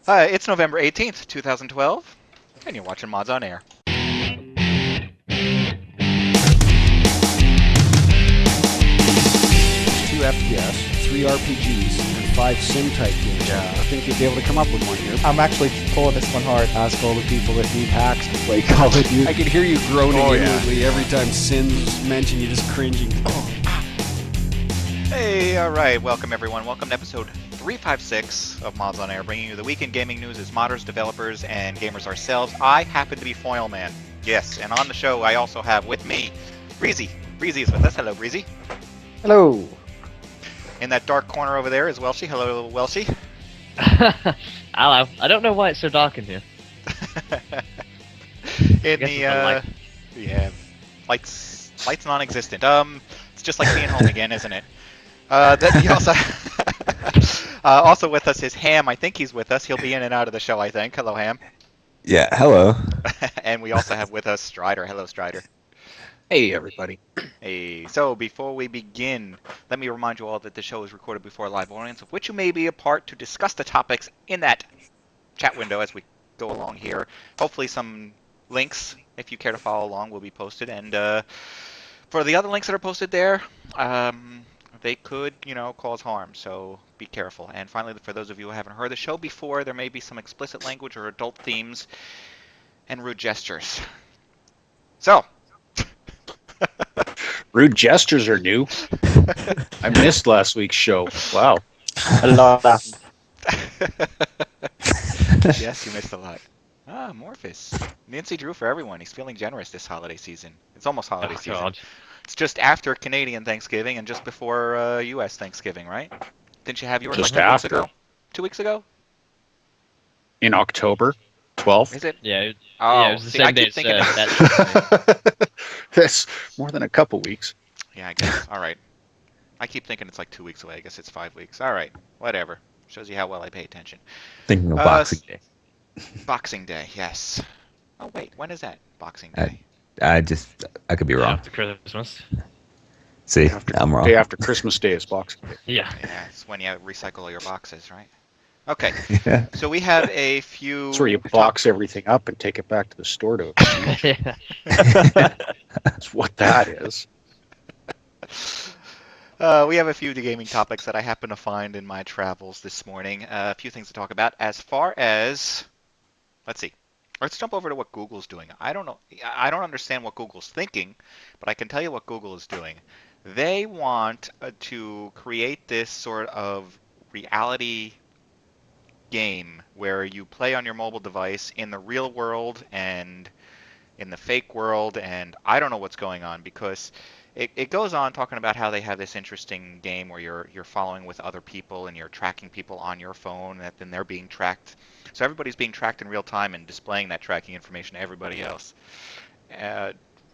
It's November 18th, 2012, and you're watching Mods on Air. 2 FPS, 3 RPGs, and 5 sim-type games. Yeah. I think you'd be able to come up with one here. I'm actually pulling this one hard. Ask all the people that need hacks to play Call of Duty. I could hear you groaning Oh, yeah. inwardly every time Sin's mentioned, you just cringing. Hey, alright, welcome everyone. Welcome to episode 356 of Mods on Air, bringing you the weekend gaming news as modders, developers, and gamers ourselves. I happen to be foyleman. Yes, and on the show I also have with me Breesy. Breesy is with us. Hello, Breesy. Hello. In that dark corner over there is Welshy. Hello, Welshy. Hello. I don't know why it's so dark in here. In guess the, it's the light. yeah, light's non-existent. It's just like being home again, isn't it? Then he also, also with us is Ham. I think he's with us. He'll be in and out of the show, I think. Hello, Ham. Yeah, hello. And we also have with us Stryder. Hello, Stryder. Hey, everybody. Hey, so before we begin, let me remind you all that the show is recorded before a live audience, of which you may be a part to discuss the topics in that chat window as we go along here. Hopefully some links, if you care to follow along, will be posted. And for the other links that are posted there, they could, cause harm, so be careful. And finally, for those of you who haven't heard the show before, there may be some explicit language or adult themes and rude gestures. So... Rude gestures are new. I missed last week's show. Wow. A lot of Yes, you missed a lot. Morphus. Nancy Drew for everyone. He's feeling generous this holiday season. It's almost holiday season. God. It's just after Canadian Thanksgiving and just before U.S. Thanksgiving, right? Didn't you have yours Just like 2 weeks after. ago? 2 weeks ago? In October 12th. Is it? Yeah, Oh, it was the see, same I day keep as thinking that. That's more than a couple weeks. Yeah, I guess. All right. I keep thinking it's like 2 weeks away. I guess it's 5 weeks. All right. Whatever. Shows you how well I pay attention. Thinking of Boxing Day. Boxing Day, yes. Oh, wait. When is that? Boxing I- Day. I could be wrong. After Christmas. See, I'm wrong. Day after Christmas Day is Boxing Day. Yeah. Yeah, it's when you recycle your boxes, right? Okay. Yeah. So we have a few... That's where you box everything up and take it back to the store to exchange. Yeah. That's what that is. We have a few gaming topics that I happen to find in my travels this morning. A few things to talk about. As far as... Let's see. Let's jump over to what Google's doing. I don't know. I don't understand what Google's thinking, but I can tell you what Google is doing. They want to create this sort of reality game where you play on your mobile device in the real world and in the fake world, and I don't know what's going on because it goes on talking about how they have this interesting game where you're following with other people and you're tracking people on your phone, and then they're being tracked. So everybody's being tracked in real time and displaying that tracking information to everybody else.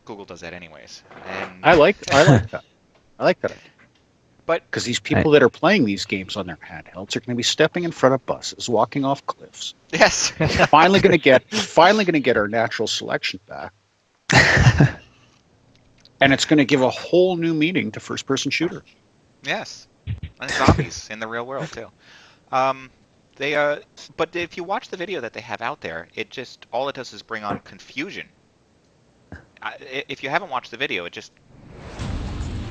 Google does that anyways. And I like that. I like that. But Because these people that are playing these games on their handhelds are going to be stepping in front of buses, walking off cliffs. yes, Finally going to get our natural selection back. And it's going to give a whole new meaning to first-person shooter. yes, and zombies in the real world too. But if you watch the video that they have out there, all it does is bring on confusion. If you haven't watched the video, it just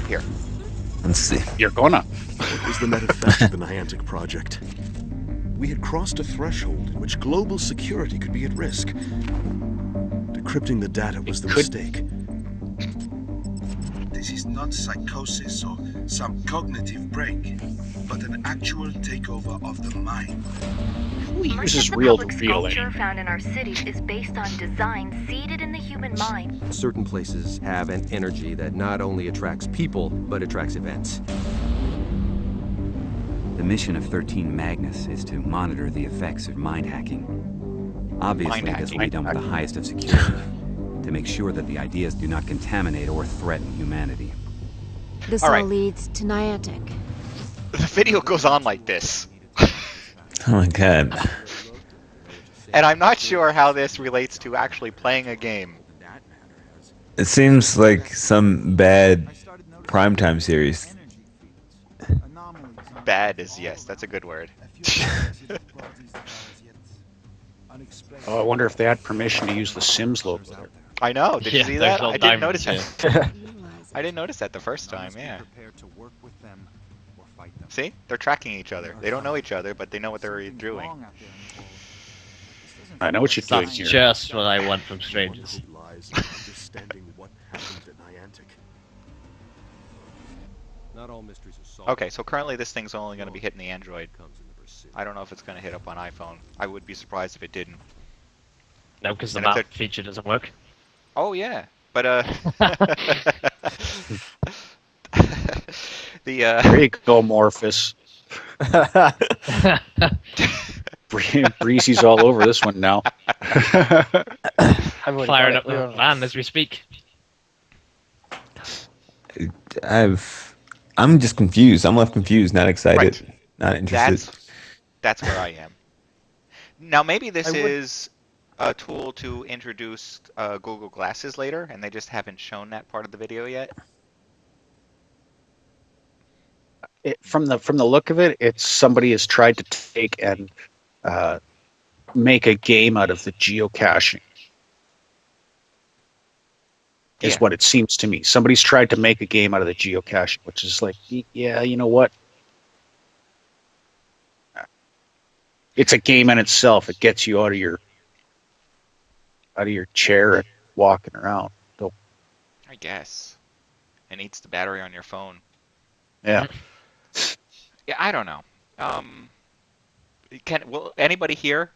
here. Let's see. You're gonna. It was the net effect of the Niantic project. We had crossed a threshold in which global security could be at risk. Decrypting the data was the mistake. This is not psychosis or some cognitive break, but an actual takeover of the mind. Who Much uses of the real to public real culture anymore? found in our cities is based on design seeded in the human mind. Certain places have an energy that not only attracts people, but attracts events. The mission of 13 Magnus is to monitor the effects of mind hacking. Obviously, Mind this will hacking. be done with the highest of security, to make sure that the ideas do not contaminate or threaten humanity. This All all right. leads to Niantic. The video goes on like this, Oh my god. and I'm not sure how this relates to actually playing a game. It seems like some bad primetime series. Bad is yes, that's a good word. Oh, I wonder if they had permission to use the Sims logo there. I know. Did you see there's that? all I didn't notice diamonds, that. I didn't notice that the first time. Yeah. See? They're tracking each other. They don't know each other, but they know what they're doing. I know what you're doing That's here. just what I want from strangers. Lies in understanding what happened at Niantic. Not all mysteries are solved. Okay, so currently this thing's only going to be hitting the Android. I don't know if it's going to hit up on iPhone. I would be surprised if it didn't. No, because the And if map they're- feature doesn't work. Oh yeah, but the There you go, Morphus. Breezy's all over this one now. Firing up the van as we speak. I'm just confused. I'm left confused, not excited, Right. not interested. That's where I am. Now maybe this is a tool to introduce Google Glasses later, and they just haven't shown that part of the video yet. From the look of it, it's somebody has tried to take and make a game out of the geocaching. Is Yeah. what it seems to me. Somebody's tried to make a game out of the geocaching, which is like, yeah, you know what? It's a game in itself. It gets you out of your chair and walking around. So, I guess. It eats the battery on your phone. yeah. Yeah, I don't know. Will anybody here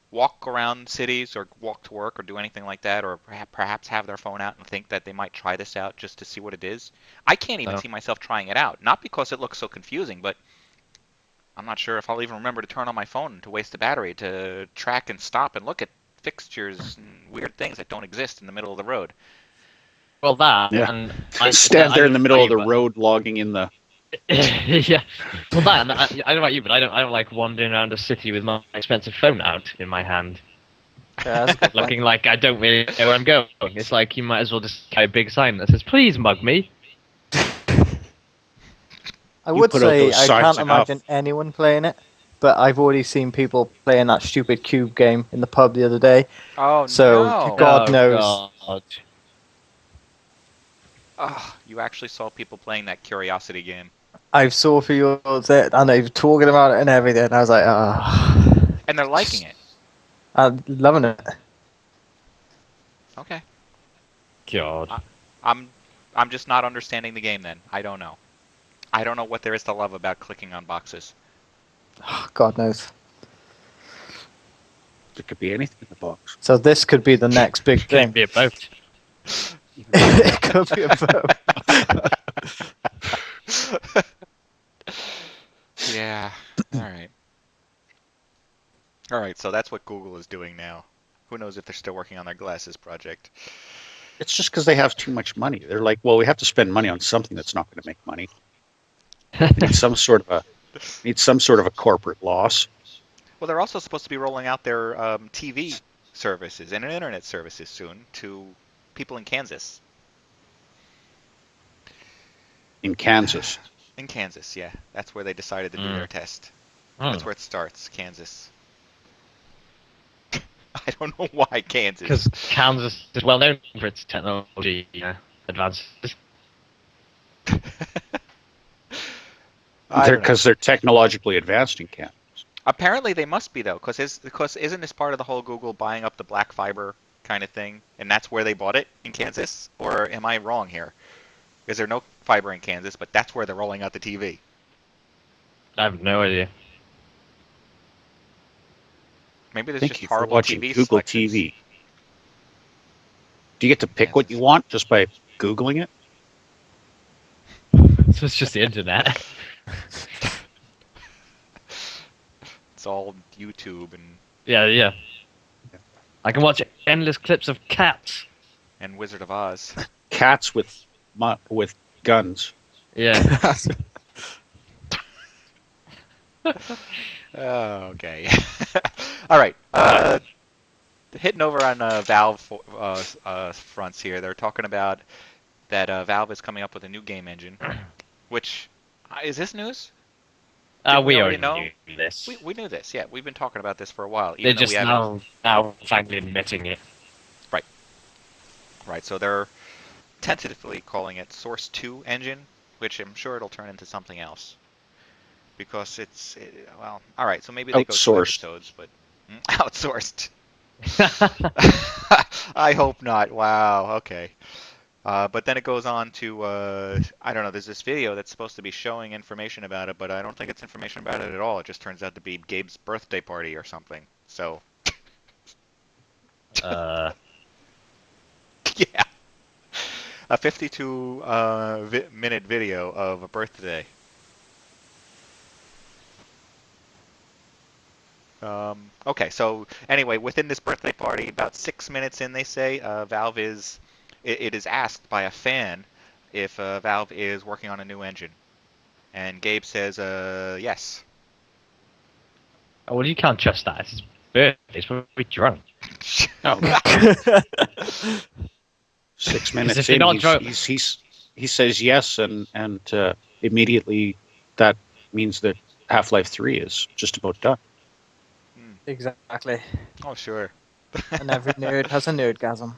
walk around cities or walk to work or do anything like that, or perhaps have their phone out and think that they might try this out just to see what it is? I can't even see myself trying it out. Not because it looks so confusing, but I'm not sure if I'll even remember to turn on my phone to waste the battery to track and stop and look at fixtures and weird things that don't exist in the middle of the road. Well, that Yeah. and Stand there in the middle of the road logging in the... yeah. Well, that and I don't know about you, but I don't like wandering around a city with my expensive phone out in my hand, looking like I don't really know where I'm going. It's like you might as well just carry a big sign that says, "Please mug me." I would put out say those I signs can't enough. imagine anyone playing it, but I've already seen people playing that stupid cube game in the pub the other day. Oh So no! God knows. God. Oh, you actually saw people playing that Curiosity game. I saw for you that, and they were talking about it and everything. And I was like, ah, And they're liking it. I'm loving it. Okay. God. I'm just not understanding the game then. I don't know. I don't know what there is to love about clicking on boxes. God knows. There could be anything in the box. So this could be the next big Could thing. be a boat. It could be a boat. Yeah. All right. All right. So that's what Google is doing now. Who knows if they're still working on their glasses project? It's just because they have too much money. They're like, well, we have to spend money on something that's not going to make money. We need some sort of a corporate loss. Well, they're also supposed to be rolling out their TV services and internet services soon to people in Kansas. In Kansas. In Kansas, yeah. That's where they decided to do their test. Hmm. That's where it starts, Kansas. I don't know why Kansas. Because Kansas is well known for its technology advances. Because they're technologically advanced in Kansas. Apparently they must be though, because isn't this part of the whole Google buying up the black fiber kind of thing, and that's where they bought it in Kansas? Or am I wrong here? Is there no fiber in Kansas, but that's where they're rolling out the TV? I have no idea. Maybe there's Thank just you for horrible watching TV Google selections. TV. Do you get to pick what you want just by Googling it? So it's just the internet. It's all YouTube and Yeah. I can watch endless clips of cats. Wizard of Oz. Cats with guns. Yeah. Oh, okay. All right. Hitting over on Valve fronts here. They're talking about that Valve is coming up with a new game engine. Which is this news? We already already know knew this. We knew this. Yeah, we've been talking about this for a while. They're Even though just we haven't. now finally admitting it. Right. So they're tentatively calling it Source 2 engine, which I'm sure it'll turn into something else. Because well, all right. So maybe they go 2 Outsourced. episodes, but outsourced. I hope not. Wow. Okay. But then it goes on to, I don't know, there's this video that's supposed to be showing information about it, but I don't think it's information about it at all. It just turns out to be Gabe's birthday party or something. So, yeah. A 52-minute video of a birthday. Okay, so anyway, within this birthday party, about 6 minutes in, they say, Valve is... It is asked by a fan if Valve is working on a new engine. And Gabe says, yes. Oh, well, you can't trust that. It's his birthday. He's probably drunk. Oh. 6 minutes if you're in, not drunk- he says yes, and immediately that means that Half-Life 3 is just about done. Exactly. Oh, sure. And every nerd has a nerdgasm.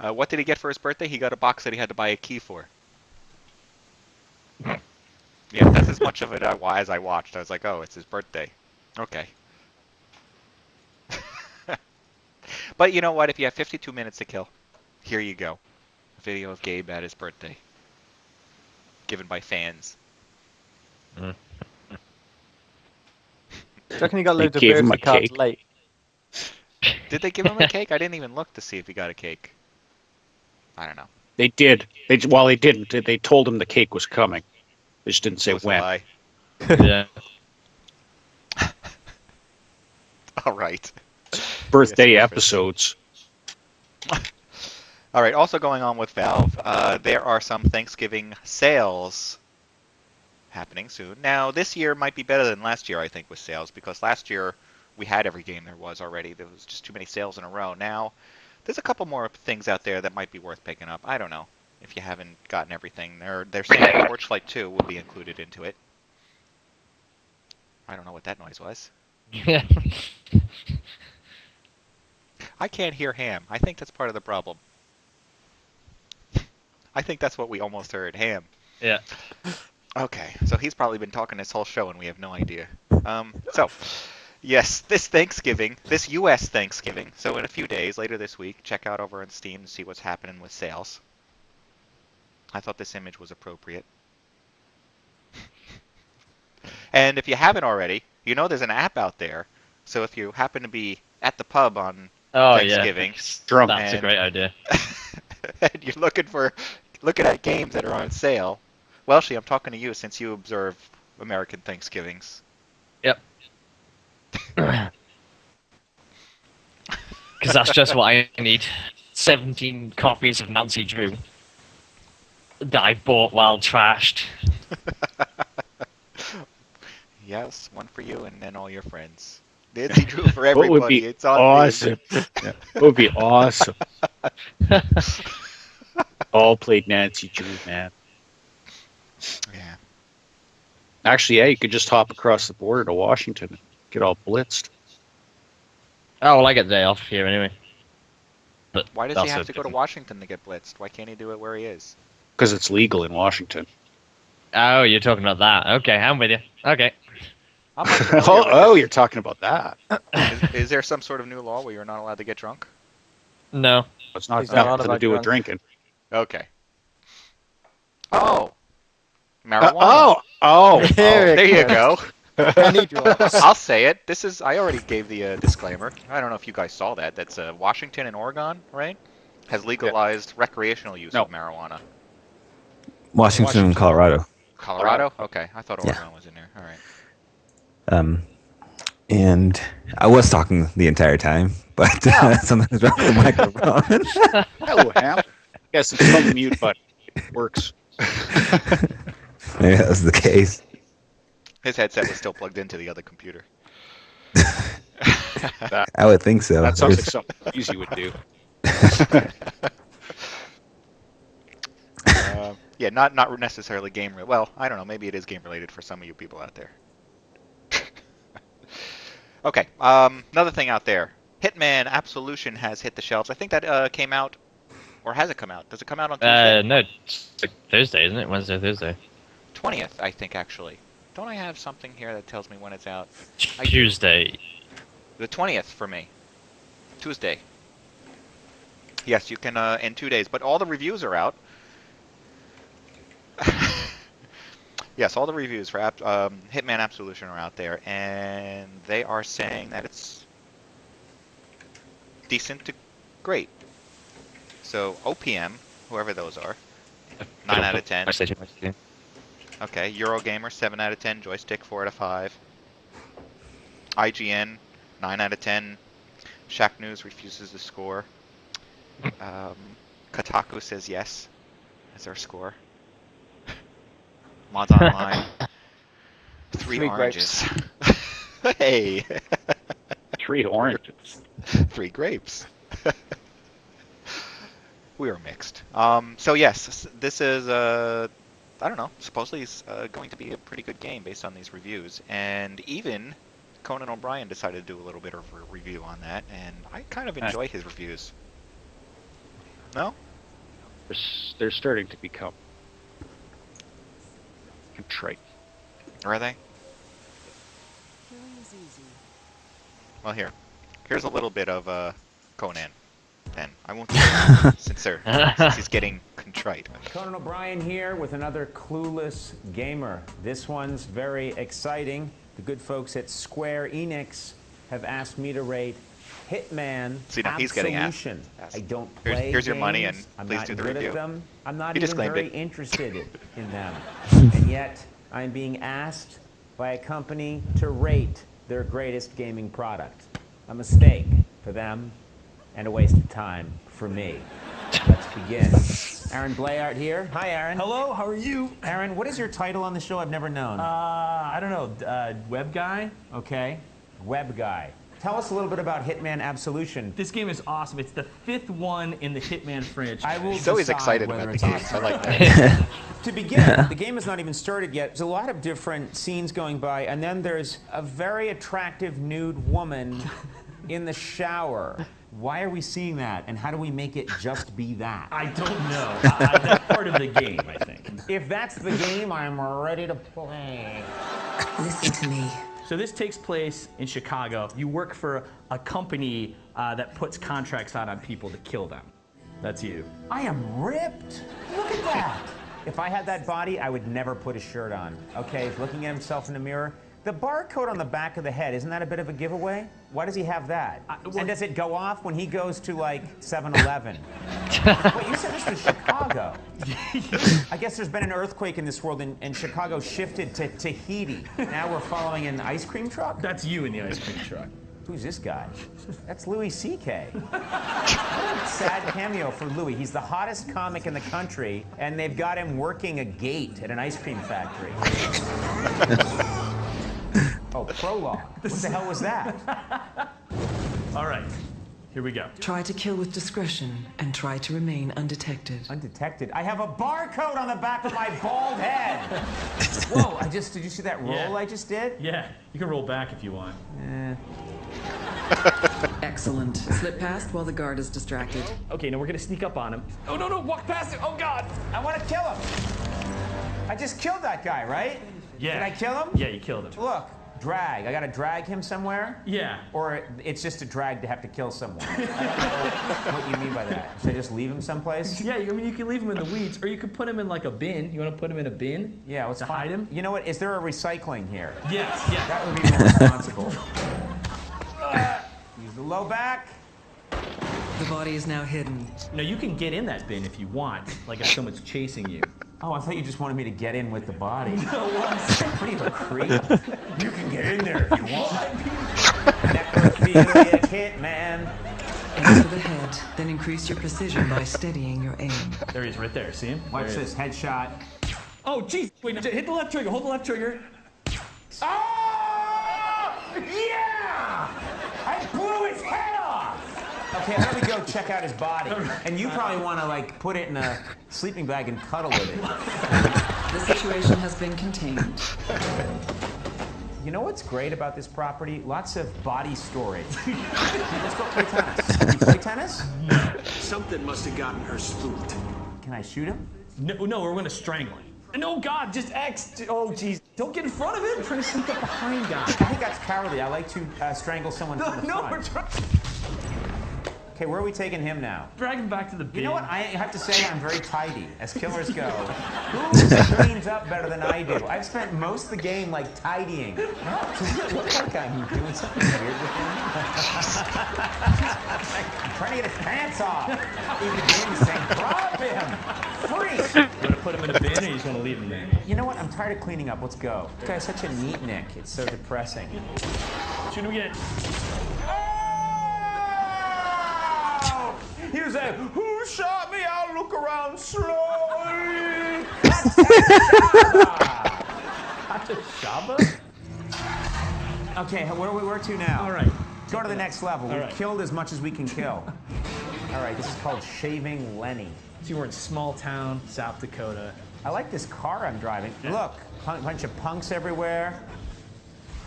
What did he get for his birthday? He got a box that he had to buy a key for. Yeah, that's as much of it as I watched. I was like, oh, it's his birthday. Okay. But you know what? If you have 52 minutes to kill, here you go. A video of Gabe at his birthday. Given by fans. Do you reckon he got loads of gave him birthday a cards cake? late? Did they give him a cake? I didn't even look to see if he got a cake. I don't know. They did. They didn't. They told him the cake was coming. They just didn't say It was a when. lie. Yeah. All right. Birthday Yes, episodes. All right. Also going on with Valve, there are some Thanksgiving sales happening soon. Now, this year might be better than last year, I think, with sales, because last year we had every game there was already. There was just too many sales in a row. Now, there's a couple more things out there that might be worth picking up. I don't know if you haven't gotten everything. They're saying Torchlight 2 will be included into it. I don't know what that noise was. Yeah. I can't hear Ham. I think that's part of the problem. I think that's what we almost heard. Ham. Yeah. Okay, so he's probably been talking this whole show and we have no idea. So, yes, this Thanksgiving, this U.S. Thanksgiving, so in a few days, later this week, check out over on Steam to see what's happening with sales. I thought this image was appropriate. And if you haven't already, you know there's an app out there, so if you happen to be at the pub on Thanksgiving, drunk, that's a great idea. and you're looking at games that are on sale. Welshy, I'm talking to you since you observe American Thanksgivings. Yep. Because that's just what I need. 17 copies of Nancy Drew that I bought while trashed. Yes, one for you and then all your friends. Nancy Drew for everybody. What would be it's on awesome? Yeah, what would be awesome? All played Nancy Drew, man. Yeah. Actually, yeah, you could just hop across the border to Washington and get all blitzed. Oh, well, I get the day off here anyway. But Why does that's he have a to go to different- Washington to get blitzed? Why can't he do it where he is? Because it's legal in Washington. Oh, you're talking about that. Okay, I'm with you. Okay. I'm not familiar with Oh, this. you're talking about that. Is there some sort of new law where you're not allowed to get drunk? No. It's not He's not on nothing to about do with drunk. drinking. Okay. Oh. Marijuana. There You go. Penny drops. I'll say it. I already gave the disclaimer. I don't know if you guys saw that. That's Washington and Oregon, right? Has legalized recreational use of marijuana. Washington and Colorado. Colorado? Okay, I thought Yeah. Oregon was in there. All right. And I was talking the entire time, but something's wrong with the microphone. Hello, Ham. Yes, it's on the mute button. Works. Maybe that was the case. His headset was still plugged into the other computer. I would think so. That sounds like There's- something Breesy would do. Yeah, not necessarily game. Well, I don't know. Maybe it is game related for some of you people out there. Okay. Another thing out there. Hitman Absolution has hit the shelves. I think that came out, or has it come out? Does it come out on Tuesday? No, it's like Thursday, isn't it? Wednesday, Thursday. 20th, I think, actually. Don't I have something here that tells me when it's out? Tuesday. The 20th for me. Tuesday. Yes, you can in 2 days, but all the reviews are out. Yes, all the reviews for Hitman Absolution are out there, and they are saying that it's decent to great. So OPM, whoever those are, 9 out of 10. Okay, Eurogamer 7 out of 10, Joystick 4 out of 5. IGN 9 out of 10. Shack News refuses to score. Kotaku says yes as their score. Mods Online. 3 oranges. Hey. 3 oranges. 3 grapes. We are mixed. So yes, this is I don't know. Supposedly it's going to be a pretty good game based on these reviews, and even Conan O'Brien decided to do a little bit of a review on that, and I kind of enjoy his reviews. No? They're starting to become contrite. Are they? Well, here's a little bit of Conan. Then I won't since he's getting contrite. Conan O'Brien here with another clueless gamer. This one's very exciting. The good folks at Square Enix have asked me to rate Hitman Absolution. I don't play here's your money, and I'm please not do the good review. at them. I'm not You even very it. interested in them. And yet, I'm being asked by a company to rate their greatest gaming product. A mistake for them and a waste of time for me. Let's begin. Aaron Blayart here. Hi, Aaron. Hello, how are you? Aaron, what is your title on the show? I've never known. I don't know, web guy? Okay, web guy. Tell us a little bit about Hitman Absolution. This game is awesome. It's the 5th one in the Hitman franchise. He's always excited about the games. I like that. To begin, the game has not even started yet. There's a lot of different scenes going by, and then there's a very attractive nude woman in the shower. Why are we seeing that, and how do we make it just be that? I don't know. That's part of the game, I think. If that's the game, I'm ready to play. Listen to me. So this takes place in Chicago. You work for a company that puts contracts out on people to kill them. That's you. I am ripped. Look at that. If I had that body, I would never put a shirt on. Okay, he's looking at himself in the mirror. The barcode on the back of the head, isn't that a bit of a giveaway? Why does he have that? And does it go off when he goes to, like, 7-Eleven? Wait, you said this was Chicago. I guess there's been an earthquake in this world, and Chicago shifted to Tahiti. Now we're following an ice cream truck? That's you in the ice cream truck. Who's this guy? That's Louis C.K. Sad cameo for Louis. He's the hottest comic in the country, and they've got him working a gate at an ice cream factory. Oh, prologue. What the hell was that? All right, here we go. Try to kill with discretion and try to remain undetected. Undetected? I have a barcode on the back of my bald head. Whoa, did you see that roll I just did? Yeah, you can roll back if you want. Excellent. Slip past while the guard is distracted. Okay, now we're gonna sneak up on him. Oh, no, walk past it. Oh, God. I want to kill him. I just killed that guy, right? Yeah. Did I kill him? Yeah, you killed him. Look. Drag. I gotta drag him somewhere? Yeah. Or it's just a drag to have to kill someone. I don't know what you mean by that. Should I just leave him someplace? Yeah, I mean, you can leave him in the weeds, or you could put him in like a bin. You want to put him in a bin? Yeah, let's hide him. You know what? Is there a recycling here? Yes, yeah. That would be more responsible. Use the low back. The body is now hidden. No, you can get in that bin if you want, like if someone's chasing you. Oh, I thought you just wanted me to get in with the body. No, pretty of a creep. You can get in there if you want. Necrophilia Hitman. Aim for the head, then increase your precision by steadying your aim. There he is, right there. See him? Watch this headshot. Oh, geez. Wait, hit the left trigger. Hold the left trigger. Oh! Yeah! I blew his head off! Okay, let me go check out his body. And you probably want to, like, put it in a sleeping bag and cuddle with it. The situation has been contained. You know what's great about this property? Lots of body storage. Let's go play tennis. You play tennis? Something must have gotten her spooked. Can I shoot him? No, we're gonna strangle him. No, God, just X. Oh, jeez. Don't get in front of him. We're trying to sneak up behind guys. I think that's cowardly. I like to strangle someone from the front. we're trying. Okay, where are we taking him now? Drag him back to the bin. You know what? I have to say I'm very tidy, as killers go. Who cleans up better than I do? I've spent most of the game, like, tidying. Does it look like I'm doing something weird with him? I'm trying to get his pants off. Even the game is saying, drop him! Freak! You want to put him in a bin or you just want to leave him there? You know what? I'm tired of cleaning up. Let's go. This guy's such a neat Nick. It's so depressing. Shoot him again. He was like, who shot me? I'll look around slowly. That's a Shaba? Okay, where to now? All right. Go to the next level. We've right. killed as much as we can kill. All right, this is called Shaving Lenny. So we're in small town, South Dakota. I like this car I'm driving. Look, bunch of punks everywhere.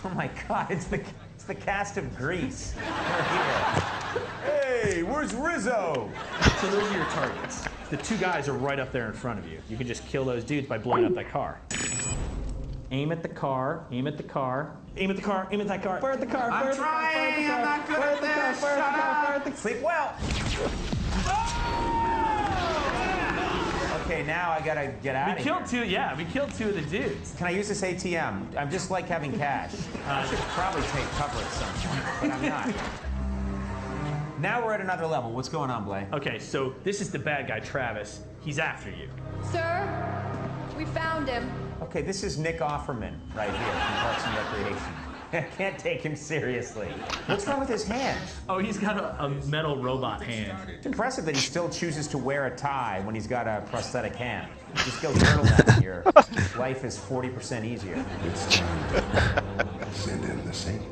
Oh my God, it's the cast of Grease. They're here. Hey, where's Rizzo? So those are your targets. The two guys are right up there in front of you. You can just kill those dudes by blowing up that car. Aim at the car, aim at the car, aim at the car, aim at that car. Fire at the car, fire at the car, fire at the car. I'm not good at this. Shut up. Sleep well. Okay, now I gotta get out of here. We killed two of the dudes. Can I use this ATM? I'm just like having cash. I should probably take cover at some point, but I'm not. Now we're at another level. What's going on, Blay? Okay, so this is the bad guy, Travis. He's after you. Sir, we found him. Okay, this is Nick Offerman right here from Parks and Recreation. I can't take him seriously. What's wrong with his hand? Oh, he's got a metal robot hand. It's impressive that he still chooses to wear a tie when he's got a prosthetic hand. Just go turtleneck and your life is 40% easier. Send in the scene.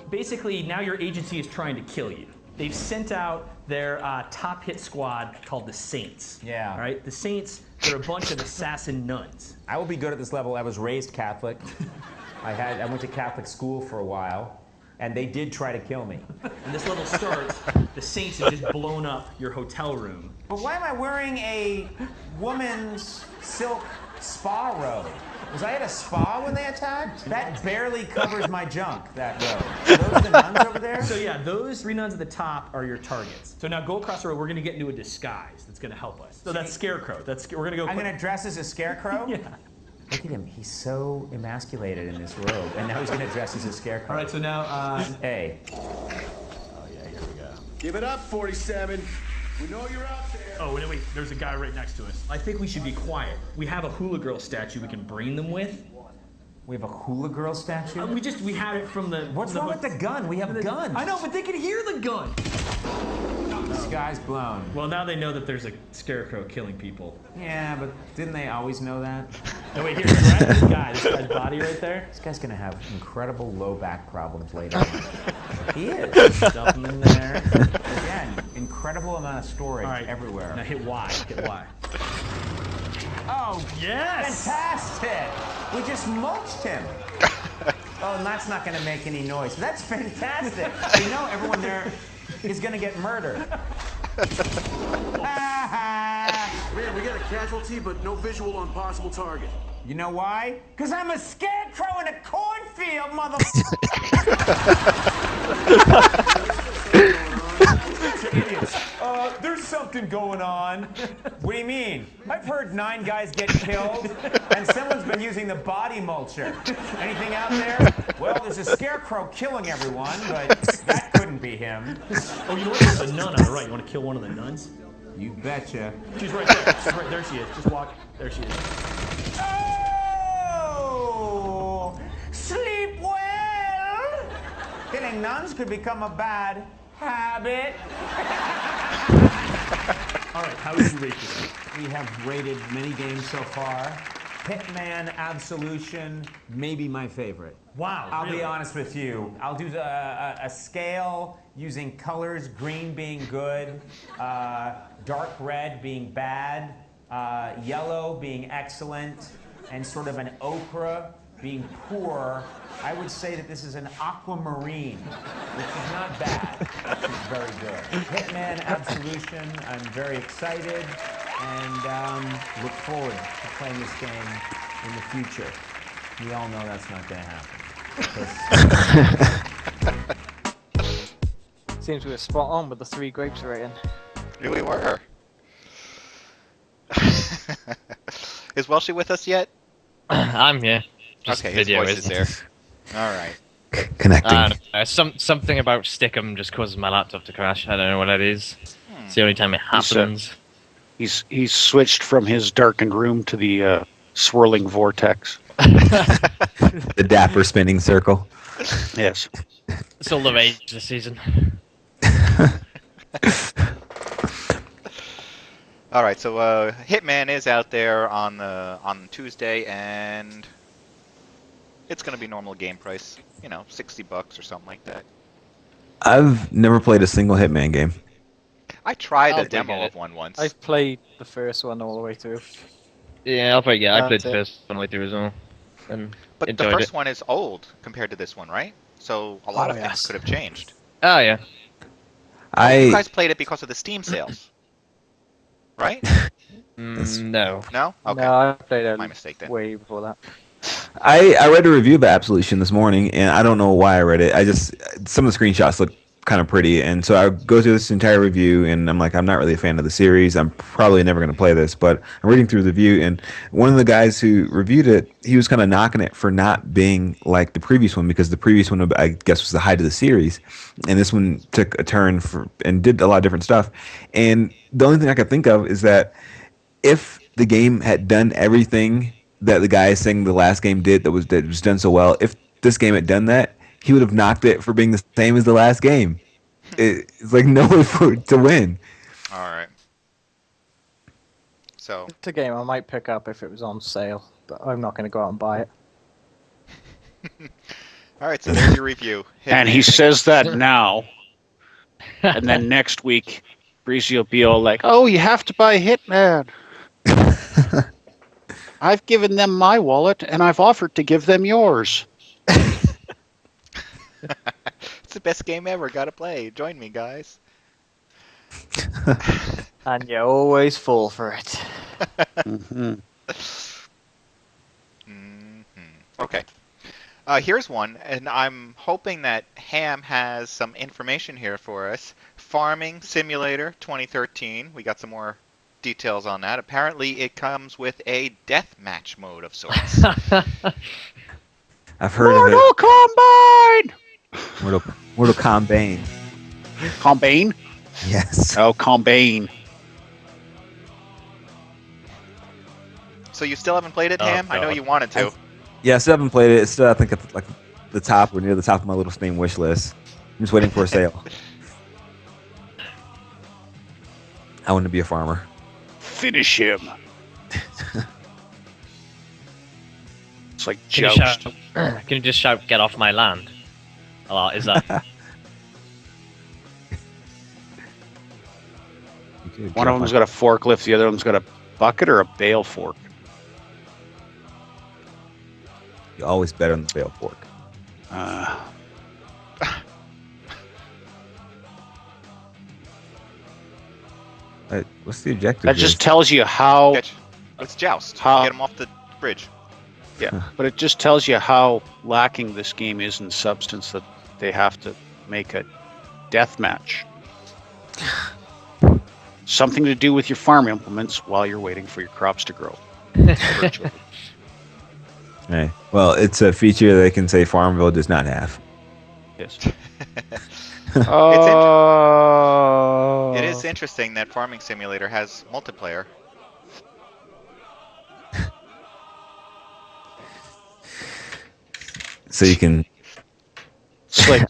Basically, now your agency is trying to kill you. They've sent out their top hit squad called the Saints. Yeah. All right, the Saints, they're a bunch of assassin nuns. I will be good at this level. I was raised Catholic. I went to Catholic school for a while, and they did try to kill me. And this level starts, the Saints have just blown up your hotel room. But why am I wearing a woman's silk spa robe? Was I at a spa when they attacked? That barely covers my junk, that robe. Are those the nuns over there? So yeah, those three nuns at the top are your targets. So now go across the road, we're gonna get into a disguise that's gonna help us. So that's Scarecrow. We're gonna go. I'm gonna dress as a scarecrow? Yeah. Look at him, he's so emasculated in this robe, and now he's gonna dress as a scarecrow. All right, so now, Hey. Oh yeah, here we go. Give it up, 47. We know you're out there. Oh, wait, there's a guy right next to us. I think we should be quiet. We have a hula girl statue we can brain them with. We have a hula girl statue? We had it from the... What's wrong with the gun? We have guns. I know, but they can hear the gun. The sky's blown. Well, now they know that there's a scarecrow killing people. Yeah, but didn't they always know that? No, wait, here, grab this guy's body right there. This guy's gonna have incredible low back problems later on. He is. Stuff him in there. Again, incredible amount of storage everywhere. Now hit Y, hit Y. Oh, yes! Fantastic! We just mulched him. Oh, and that's not gonna make any noise. That's fantastic. You know everyone there is gonna get murdered. Man, we got a casualty, but no visual on possible target. You know why? Because I'm a scarecrow in a cornfield, mother. There's something going on. What do you mean? I've heard 9 guys get killed, and someone's been using the body mulcher. Anything out there? Well, there's a scarecrow killing everyone, but that couldn't be him. Oh, you know what? There's a nun on the right. You want to kill one of the nuns? You betcha. She's right there. She's right there. She is. Just walk. There she is. Oh! Sleep well! Killing nuns could become a bad habit. All right, how would you rate this? We have rated many games so far. Hitman Absolution, maybe my favorite. Wow. I'll be really? honest with you. I'll do a scale using colors, green being good, dark red being bad, yellow being excellent, and sort of an ochre being poor. I would say that this is an aquamarine, which is not bad. It's very good. Hitman Absolution, I'm very excited and look forward to playing this game in the future. We all know that's not going to happen. Seems we were spot on with the 3 grapes rating. Here we were. Is Welshy with us yet? I'm here. Just okay, his video voice is there. All right. Connecting. Something about Stickum just causes my laptop to crash. I don't know what that is. It's the only time it happens. He's switched from his darkened room to the swirling vortex. The dapper spinning circle. Yes. It's all the rage this season. All right, so Hitman is out there on Tuesday, and it's going to be normal game price, you know, $60 or something like that. I've never played a single Hitman game. I tried a demo of one once. I've played the first one all the way through. Yeah, I played the first one all the way through as well. And but the first one is old compared to this one, right? So a lot of things could have changed. Oh, yeah. You guys played it because of the Steam sales, right? No. No? Okay. No, I played it my mistake then. way before that. I read a review of Absolution this morning, and I don't know why I read it. Some of the screenshots look kind of pretty, and so I go through this entire review, and I'm like, I'm not really a fan of the series. I'm probably never going to play this, but I'm reading through the review, and one of the guys who reviewed it, he was kind of knocking it for not being like the previous one, because the previous one, I guess, was the height of the series, and this one took a turn and did a lot of different stuff. And the only thing I could think of is that if the game had done everything that the guy is saying the last game did that was done so well, if this game had done that, he would have knocked it for being the same as the last game. It's like no way for it to win. All right. So it's a game I might pick up if it was on sale, but I'm not going to go out and buy it. All right, so there's your review. And he says that now, and then next week, Breesy will be all like, "Oh, you have to buy Hitman." I've given them my wallet, and I've offered to give them yours. It's the best game ever. Gotta play. Join me, guys. And you always fall for it. Okay. Here's one, and I'm hoping that Ham has some information here for us. Farming Simulator 2013. We got some more details on that. Apparently, it comes with a deathmatch mode of sorts. I've heard Mortal of it. Combine! Mortal Combine. Combine? Yes. Oh, Combine. So you still haven't played it, Ham? I know you wanted to. Yeah, I still haven't played it. It's still, I think, at like the top or near the top of my little Steam wish list. I'm just waiting for a sale. I want to be a farmer. Finish him. It's like Can you Joust. can you just shout, "Get off my land"? Oh, is that? One of them's got a forklift, the other one's got a bucket or a bale fork. You always bet on the bale fork. What's the objective? That just tells you how... Let's joust. How- Get him off the bridge. Yeah, but it just tells you how lacking this game is in substance that they have to make a death match. Something to do with your farm implements while you're waiting for your crops to grow. Virtually. Right. Well, it's a feature they can say Farmville does not have. Yes. It is interesting that Farming Simulator has multiplayer. So you can. It's like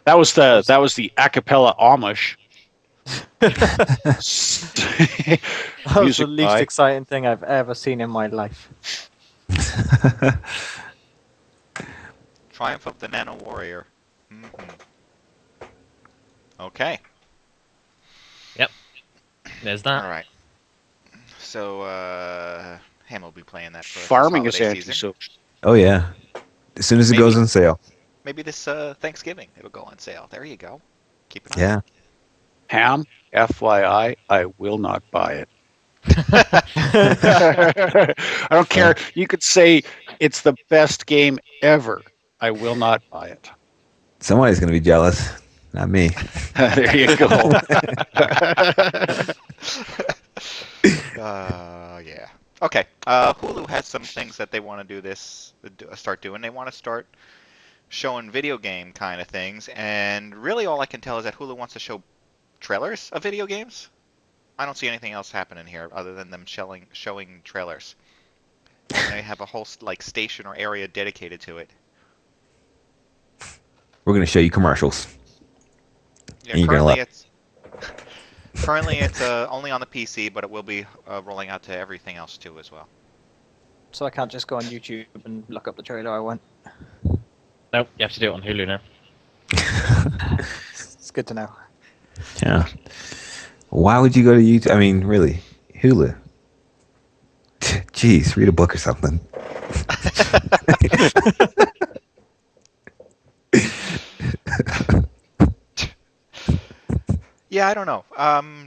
that was the a cappella Amish. That was the least exciting thing I've ever seen in my life. Triumph of the Nano Warrior. Okay. Yep. There's that. All right. So, Ham will be playing that for us Farming this is holiday season. antisocial. Oh yeah. As soon as it goes on sale. Maybe this Thanksgiving it'll go on sale. There you go. Keep it on. Yeah. Ham, FYI, I will not buy it. I don't care. You could say it's the best game ever. I will not buy it. Somebody's gonna be jealous. Not me. There you go. Yeah. Okay. Hulu has some things that they want to start doing. They want to start showing video game kind of things, and really all I can tell is that Hulu wants to show trailers of video games. I don't see anything else happening here other than them showing trailers. And they have a whole station or area dedicated to it. We're gonna show you commercials. Yeah, And you're gonna love. Currently it's only on the PC, but it will be rolling out to everything else too as well. So I can't just go on YouTube and look up the trailer I want. Nope, you have to do it on Hulu now. It's good to know. Yeah. Why would you go to YouTube? I mean, really, Hulu. Jeez, read a book or something. Yeah, I don't know.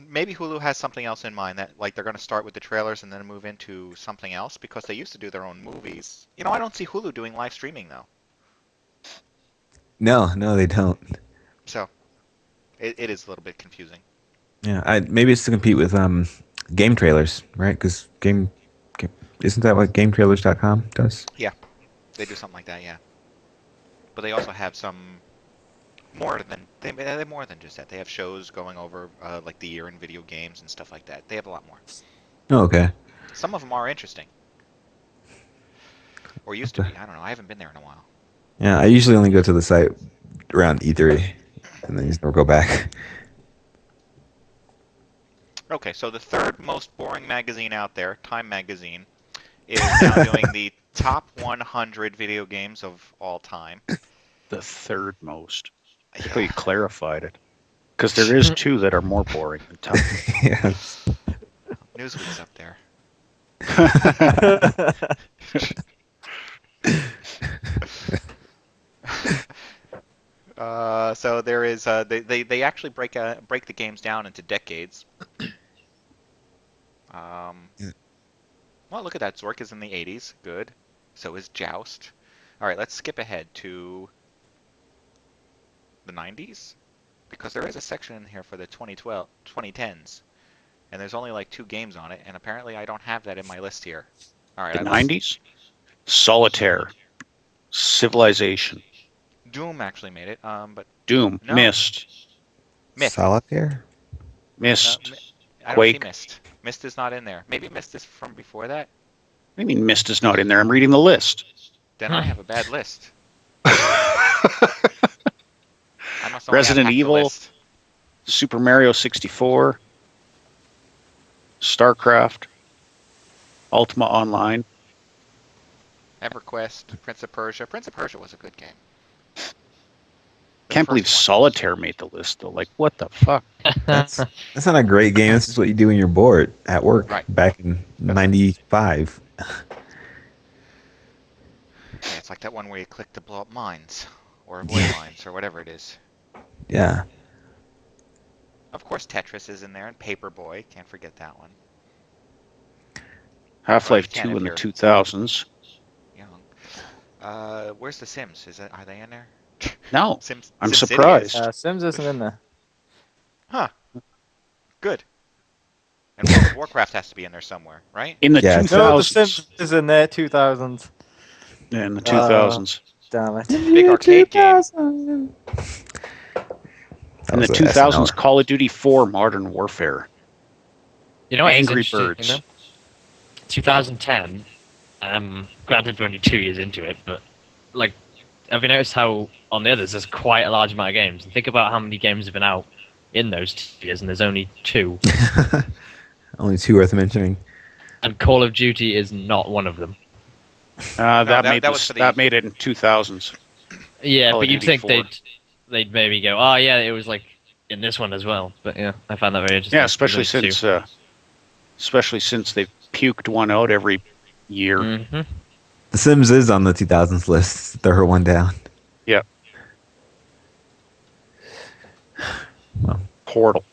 Maybe Hulu has something else in mind that they're going to start with the trailers and then move into something else because they used to do their own movies. You know, I don't see Hulu doing live streaming though. No, they don't. So, it is a little bit confusing. Yeah, maybe it's to compete with game trailers, right? Because isn't that what GameTrailers.com does? Yeah, they do something like that. Yeah, but they also have some more than they more than just that. They have shows going over like the year in video games and stuff like that. They have a lot more. Oh, okay. Some of them are interesting, or used to be. I don't know. I haven't been there in a while. Yeah, I usually only go to the site around E3, and then just never go back. Okay, so the third most boring magazine out there, Time Magazine, is now doing the top 100 video games of all time. The third most. I think we clarified it. Because there is two that are more boring than Time. Yeah. Newsweek's up there. So there is they actually break the games down into decades. Well, look at that. Zork is in the 80s. Good. So is Joust. All right, let's skip ahead to the 90s because there is a section in here for the 2010s, and there's only like 2 games on it, and apparently I don't have that in my list here. All right. The 90s? Solitaire. Civilization. Doom actually made it, but Doom. No. Myst. Myth. Solitaire? Myst. I don't Quake. see Myst. Myst is not in there. Maybe Myst is from before that. What do you mean Myst is not in there? I'm reading the list. Then I have a bad list. Resident Evil, Super Mario 64, StarCraft, Ultima Online. EverQuest, Prince of Persia. Prince of Persia was a good game. Can't believe Solitaire made the list though. Like, what the fuck? That's not a great game. This is what you do when you're bored at work back in '95. Yeah, it's like that one where you click to blow up mines or avoid mines or whatever it is. Yeah. Of course, Tetris is in there and Paperboy. Can't forget that one. Half-Life 2 in the 2000s. Where's the Sims? Are they in there? No, Sims, I'm SimCity surprised. is. Sims isn't in there. Huh. Good. And World of Warcraft has to be in there somewhere, right? In the 2000s. No, the Sims is in there. 2000s. Yeah, in the 2000s. Damn it. Big arcade game. In the 2000s, Call of Duty 4 Modern Warfare. You know what? Angry is interesting, Birds. though? 2010. Granted, we're only 2 years into it, but like, have you noticed how on the others there's quite a large amount of games? And think about how many games have been out in those 2 years, and there's only 2. Only 2 worth mentioning. And Call of Duty is not one of them. That made it in 2000s. Yeah, Probably but you'd think 94. they'd maybe go, oh yeah, it was like in this one as well. But yeah, I found that very interesting. Yeah, especially since they've puked one out every year. Mm-hmm. The Sims is on the 2000s list. Throw her one down. Yeah. Well, Portal.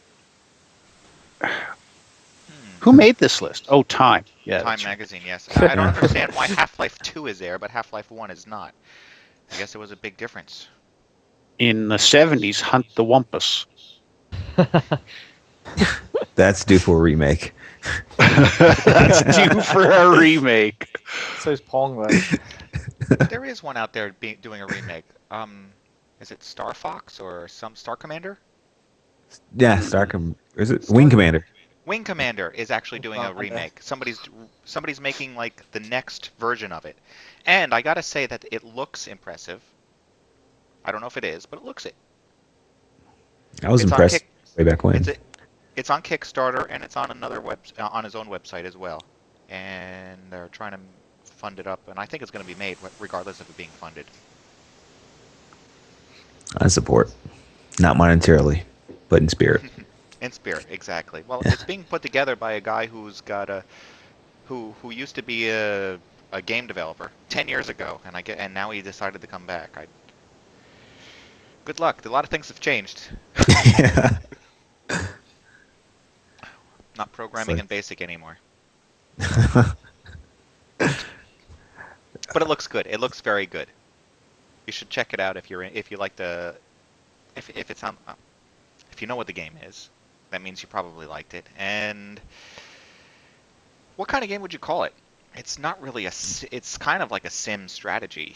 Who made this list? Oh, Time. Yeah, Time magazine, yes. I don't understand why Half-Life 2 is there, but Half-Life 1 is not. I guess it was a big difference. In the 70s, Hunt the Wumpus. that's due for a remake. That's due for a remake. So's Pong, though. There is one out there doing a remake. Is it Star Fox or some Star Commander? Yeah, is it Wing Commander? Wing Commander is actually doing a remake. Somebody's making like the next version of it, and I gotta say that it looks impressive. I don't know if it is, but it looks it. I was impressed way back when. It's on Kickstarter and it's on another on his own website as well, and they're trying to fund it up, and I think it's going to be made regardless of it being funded. I support, not monetarily, but in spirit. In spirit, exactly. Well, it's being put together by a guy who's got who used to be a game developer 10 years ago, and now he decided to come back. Good luck. A lot of things have changed. Yeah. Not programming in BASIC anymore. But it looks good. It looks very good. You should check it out if you like if it's on if you know what the game is. That means you probably liked it. And what kind of game would you call it? It's not really it's kind of like a sim strategy,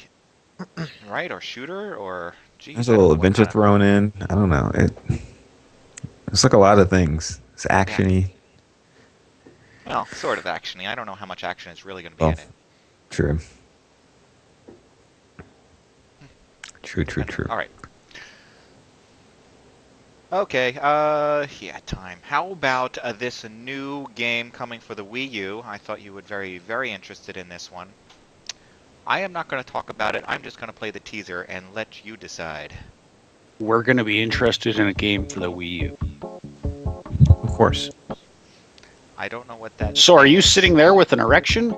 right? Or shooter, or geez, There's a little adventure thrown in. I don't know. It's like a lot of things. It's actiony. Well, sort of actiony. I don't know how much action is really going to be in it. True. True. All right. Okay, yeah, Time. How about this new game coming for the Wii U? I thought you would very, very interested in this one. I am not going to talk about it. I'm just going to play the teaser and let you decide. We're going to be interested in a game for the Wii U. Of course. I don't know what that So are you sitting there with an erection?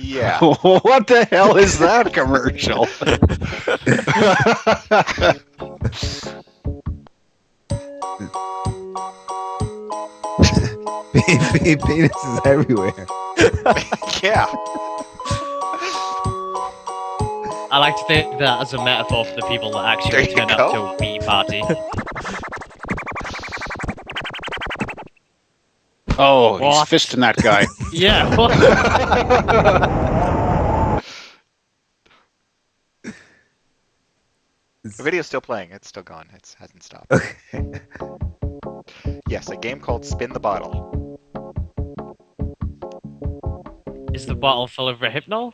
Yeah. What the hell is that commercial? Penises everywhere. Yeah. I like to think that as a metaphor for the people that actually turn up to a Wii party. Oh, he's fisting that guy. Yeah. The video's still playing. It's still gone. It hasn't stopped. Okay. Yes, a game called Spin the Bottle. Is the bottle full of Rehypnol?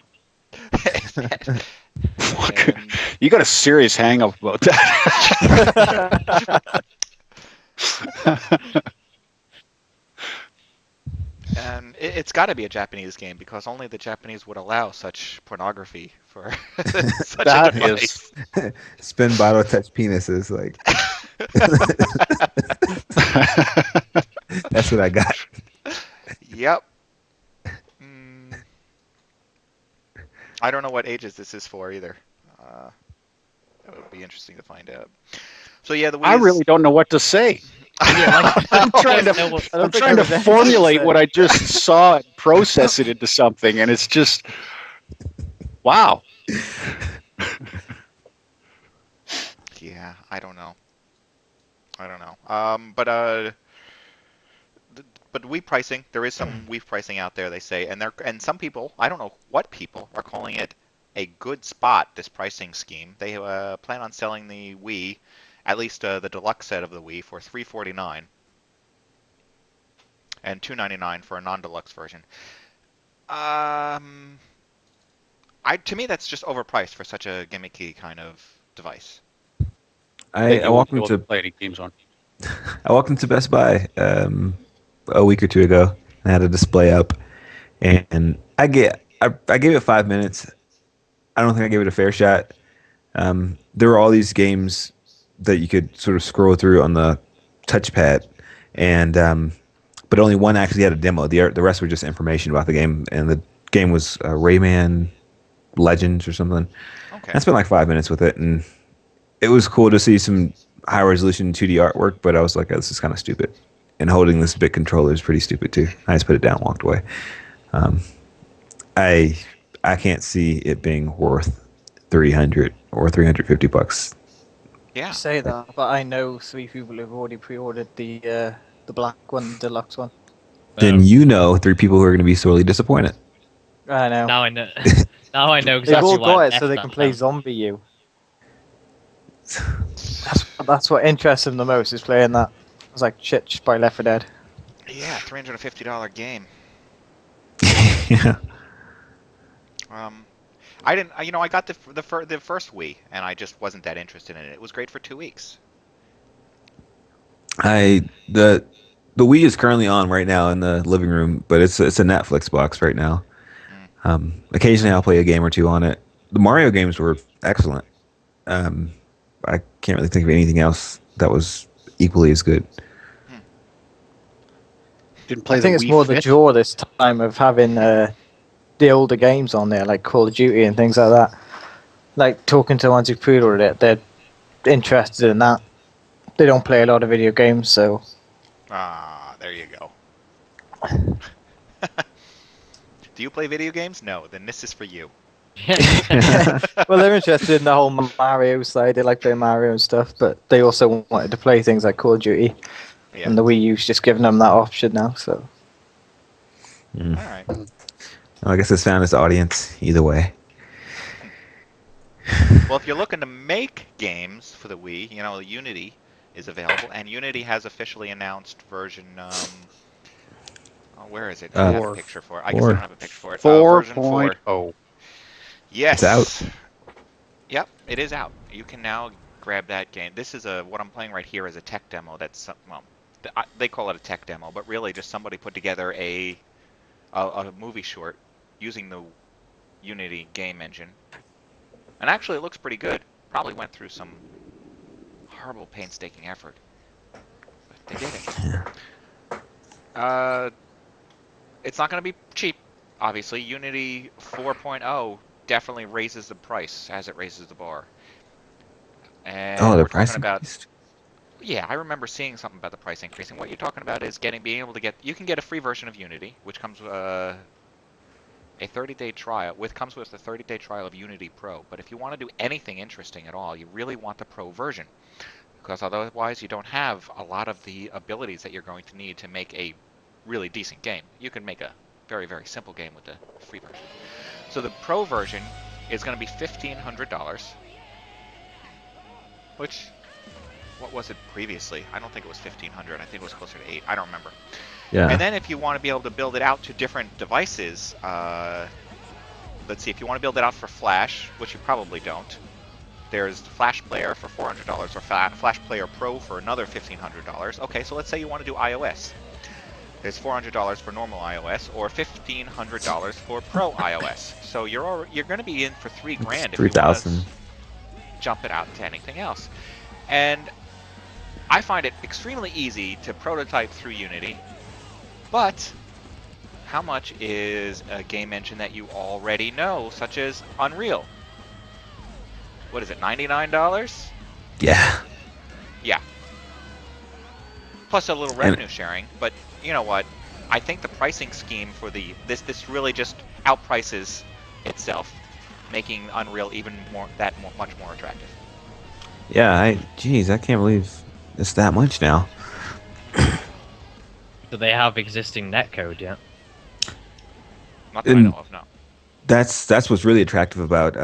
You got a serious hang up about that. And it's got to be a Japanese game because only the Japanese would allow such pornography for such a device. Spin bottle, touch penises, like. That's what I got. Yep. I don't know what ages this is for either. That would be interesting to find out. So yeah, the Wii I really don't know what to say. I'm trying to formulate what I just saw and process it into something, and it's just wow. Yeah, I don't know. But Wii pricing, there is some Wii pricing out there, they say, and some people, I don't know what people, are calling it a good spot, this pricing scheme. They plan on selling the Wii, at least the deluxe set of the Wii, for $349 and $299 for a non-deluxe version. To me, that's just overpriced for such a gimmicky kind of device. I walked into play any games on. I walked into Best Buy a week or two ago. I had a display up, and I gave it 5 minutes. I don't think I gave it a fair shot. There were all these games that you could sort of scroll through on the touchpad, and but only one actually had a demo. The rest were just information about the game, and the game was Rayman Legends or something. Okay. I spent like 5 minutes with it, and it was cool to see some high resolution 2D artwork, but I was like, oh, this is kind of stupid. And holding this big controller is pretty stupid too. I just put it down and walked away. I can't see it being worth $300 or $350. Yeah. You say that, but I know 3 people who've already pre-ordered the black one, deluxe one. Then you know 3 people who are going to be sorely disappointed. I know. Now I know. Now I know They've exactly all why. got it so they can play Zombie U. That's what interests them the most, is playing that. I was like, shit, just buy Left 4 Dead. Yeah, $350 game. Yeah. I didn't. I got the first Wii, and I just wasn't that interested in it. It was great for 2 weeks. The Wii is currently on right now in the living room, but it's a Netflix box right now. Occasionally I'll play a game or two on it. The Mario games were excellent. I can't really think of anything else that was equally as good. Didn't play I think the it's Wii more Fit? the draw this time of having the older games on there, like Call of Duty and things like that. Like, talking to the ones who pre-ordered it, they're interested in that. They don't play a lot of video games, so... There you go. Do you play video games? No, then this is for you. Well, they're interested in the whole Mario side. They like playing Mario and stuff, but they also wanted to play things like Call of Duty. Yeah. And the Wii U's just giving them that option now, so... All right. Well, I guess it's found its audience either way. Well, if you're looking to make games for the Wii, Unity is available, and Unity has officially announced version. Where is it? I have a picture for it. I guess I don't have a picture for it. Version 4. Yes. It's out. Yep, it is out. You can now grab that game. This is what I'm playing right here is a tech demo. They call it a tech demo, but really just somebody put together a movie short using the Unity game engine. And actually, it looks pretty good. Probably went through some horrible, painstaking effort. But they did it. It's not going to be cheap, obviously. Unity 4.0 definitely raises the price as it raises the bar. And the we're price talking about... increased? Yeah, I remember seeing something about the price increasing. What you're talking about is being able to get... You can get a free version of Unity, which comes with a 30-day trial. Comes with a 30-day trial of Unity Pro. But if you want to do anything interesting at all, you really want the Pro version, because otherwise you don't have a lot of the abilities that you're going to need to make a really decent game. You can make a very, very simple game with the free version. So the Pro version is going to be $1,500, which... What was it previously? I don't think it was 1,500. I think it was closer to 8. I don't remember. Yeah. And then if you want to be able to build it out to different devices, let's see, if you want to build it out for Flash, which you probably don't, there's Flash Player for $400 or Flash Player Pro for another $1,500. Okay, so let's say you want to do iOS. There's $400 for normal iOS or $1,500 for Pro iOS. So you're going to be in for $3,000 if you want to jump it out to anything else. And I find it extremely easy to prototype through Unity, but how much is a game engine that you already know, such as Unreal? What is it, $99? Yeah. Yeah. Plus a little revenue sharing, but you know what? I think the pricing scheme for this really just outprices itself, making Unreal even much more attractive. Yeah, I can't believe it's that much now. Do they have existing netcode yet? Not that I know of, no. That's what's really attractive about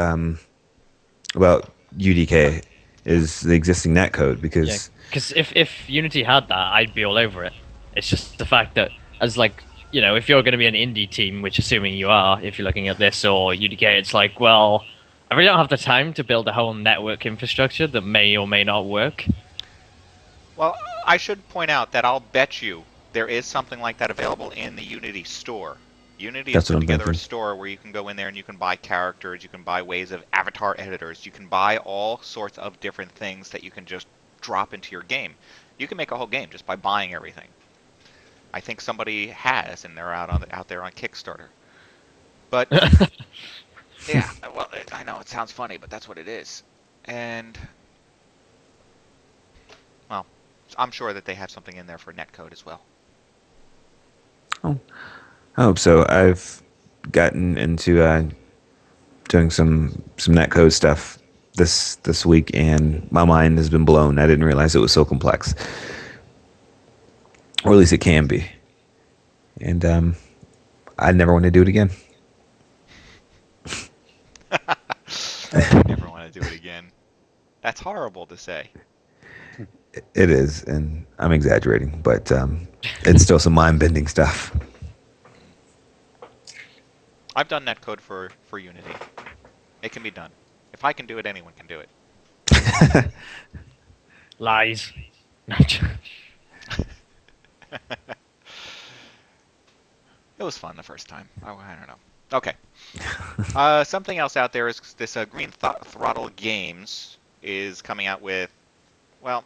UDK is the existing netcode, because if Unity had that, I'd be all over it. It's just the fact that if you're going to be an indie team, which assuming you are, if you're looking at this or UDK, it's like, well, I really don't have the time to build a whole network infrastructure that may or may not work. Well, I should point out that I'll bet you there is something like that available in the Unity store. Unity has That's what put I'm together a thinking. store where you can go in there and you can buy characters, you can buy ways of avatar editors, you can buy all sorts of different things that you can just drop into your game. You can make a whole game just by buying everything. I think somebody has, and they're out there on Kickstarter. But yeah, well, I know it sounds funny, but that's what it is. And well, I'm sure that they have something in there for netcode as well. Oh, I hope so. I've gotten into doing some netcode stuff this week, and my mind has been blown. I didn't realize it was so complex, or at least it can be. And I never want to do it again. I never want to do it again. That's horrible to say. It is, and I'm exaggerating, but it's still some mind-bending stuff. I've done netcode for Unity. It can be done. If I can do it, anyone can do it. Lies. It was fun the first time. Oh, I don't know. Okay. Something else out there is this Green Throttle Games is coming out with, well,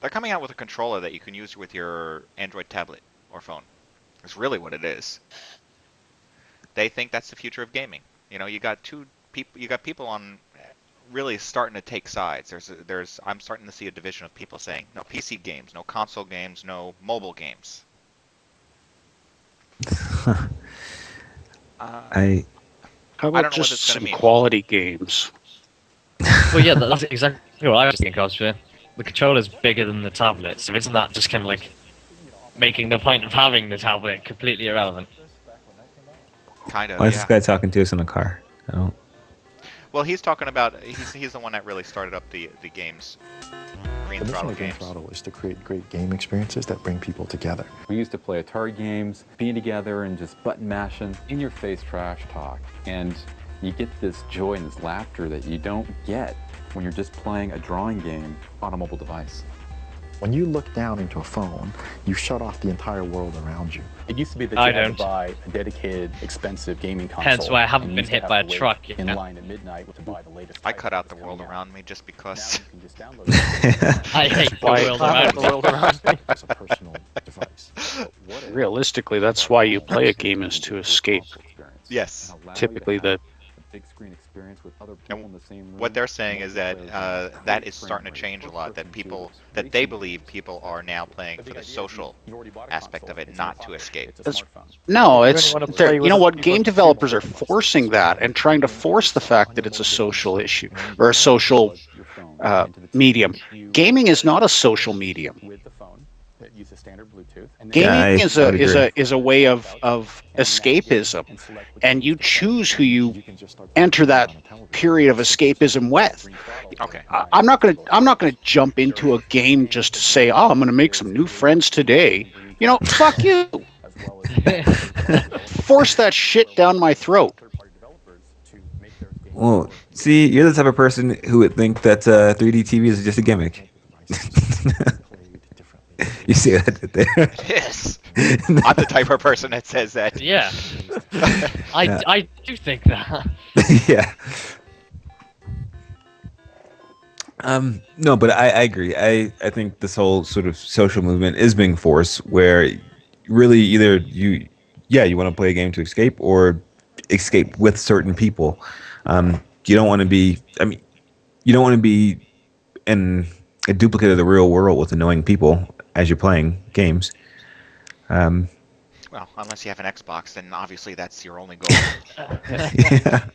they're coming out with a controller that you can use with your Android tablet or phone. It's really what it is. They think that's the future of gaming. You know, you got people on really starting to take sides. I'm starting to see a division of people saying no PC games, no console games, no mobile games. How about just some quality games? Well, yeah, that's exactly what I was thinking, Cosplay. The controller's bigger than the tablet, so isn't that just kind of like making the point of having the tablet completely irrelevant? Kind of, Why is this guy talking to us in a car? I don't... Well, he's talking about, he's the one that really started up the games. Green Throttle Green games. Throttle is to create great game experiences that bring people together. We used to play Atari games, being together and just button mashing, in-your-face trash talk. And you get this joy and this laughter that you don't get when you're just playing a drawing game on a mobile device. When you look down into a phone, you shut off the entire world around you. It used to be that you had to buy a dedicated, expensive gaming console. Hence why I haven't been hit by a truck. In line at midnight to buy the latest. I cut out the world around me just because. I hate the world around me. As a personal device. Realistically, that's why you play a game, is to escape. Yes. Typically, the big screen experience with other people in the same room. What they're saying is that that is starting to change a lot. That they believe people are now playing for the social aspect of it, not to escape. No, it's you know what? Game developers are forcing that and trying to force the fact that it's a social issue or a social medium. Gaming is not a social medium. Use a standard Bluetooth. Gaming is a way of escapism, and you choose who you enter that period of escapism with. Okay. I'm not gonna jump into a game just to say, oh, I'm gonna make some new friends today. You know, fuck you. Force that shit down my throat. Well, see, you're the type of person who would think that 3D TV is just a gimmick. You see what I did there? Yes. I'm the type of person that says that. Yeah. I do think that. Yeah. No, but I agree. I think this whole sort of social movement is being forced where really either you want to play a game to escape or escape with certain people. You don't want to be, you don't want to be in a duplicate of the real world with annoying people as you're playing games. Well, unless you have an Xbox, then obviously that's your only goal. Yeah.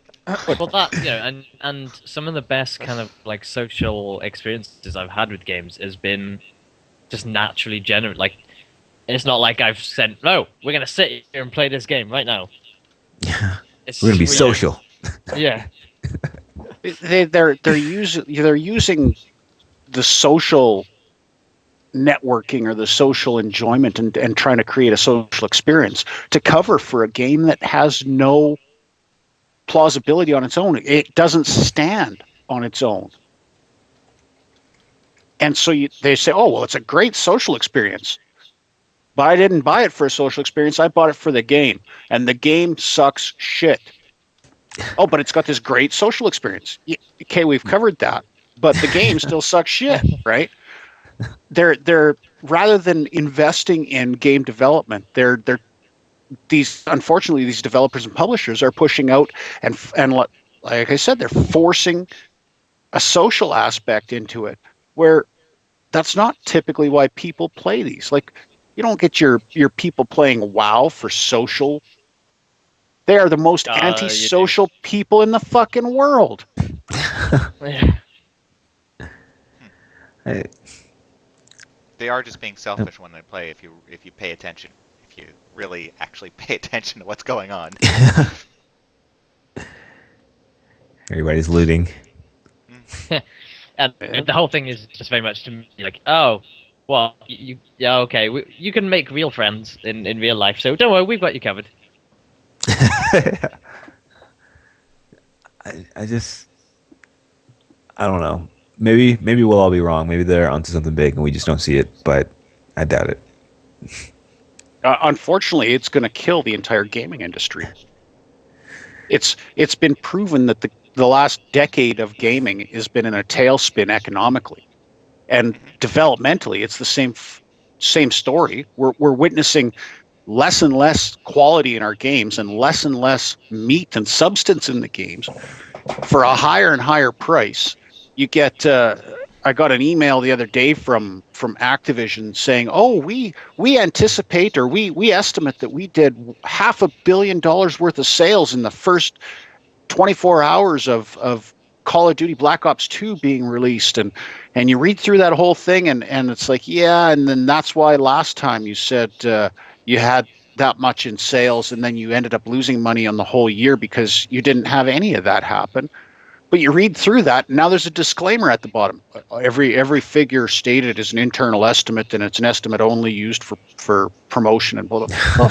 Well, that and some of the best kind of like social experiences I've had with games has been just naturally generated. Like, it's not like I've said, "No, we're gonna sit here and play this game right now." Yeah. We're gonna be social. Yeah. They're using the social networking or the social enjoyment and trying to create a social experience to cover for a game that has no plausibility on its own. It doesn't stand on its own. And so they say, oh, well, it's a great social experience. But I didn't buy it for a social experience. I bought it for the game, and the game sucks shit. Oh, but it's got this great social experience. Okay, we've covered that, but the game still sucks shit, right? They're rather than investing in game development, unfortunately these developers and publishers are pushing out and like I said, they're forcing a social aspect into it, where that's not typically why people play these. Like, you don't get your people playing WoW for social. They are the most antisocial people in the fucking world. They are just being selfish when they play. If you pay attention, if you really actually pay attention to what's going on. Everybody's looting. And the whole thing is just very much to me like, oh, well, yeah, okay, you can make real friends in real life, so don't worry, we've got you covered. I don't know. Maybe we'll all be wrong. Maybe they're onto something big and we just don't see it, but I doubt it. Unfortunately, it's going to kill the entire gaming industry. It's been proven that the last decade of gaming has been in a tailspin economically, and developmentally, it's the same story. We're witnessing less and less quality in our games and less meat and substance in the games for a higher and higher price. You get. I got an email the other day from Activision saying, "Oh, we anticipate, or we estimate that we did $500 million worth of sales in the first 24 hours of Call of Duty Black Ops 2 being released." And you read through that whole thing, and it's like, yeah, and then that's why last time you said you had that much in sales, and then you ended up losing money on the whole year because you didn't have any of that happen. But you read through that, and now there's a disclaimer at the bottom. Every figure stated is an internal estimate, and it's an estimate only used for promotion and blah, blah, blah.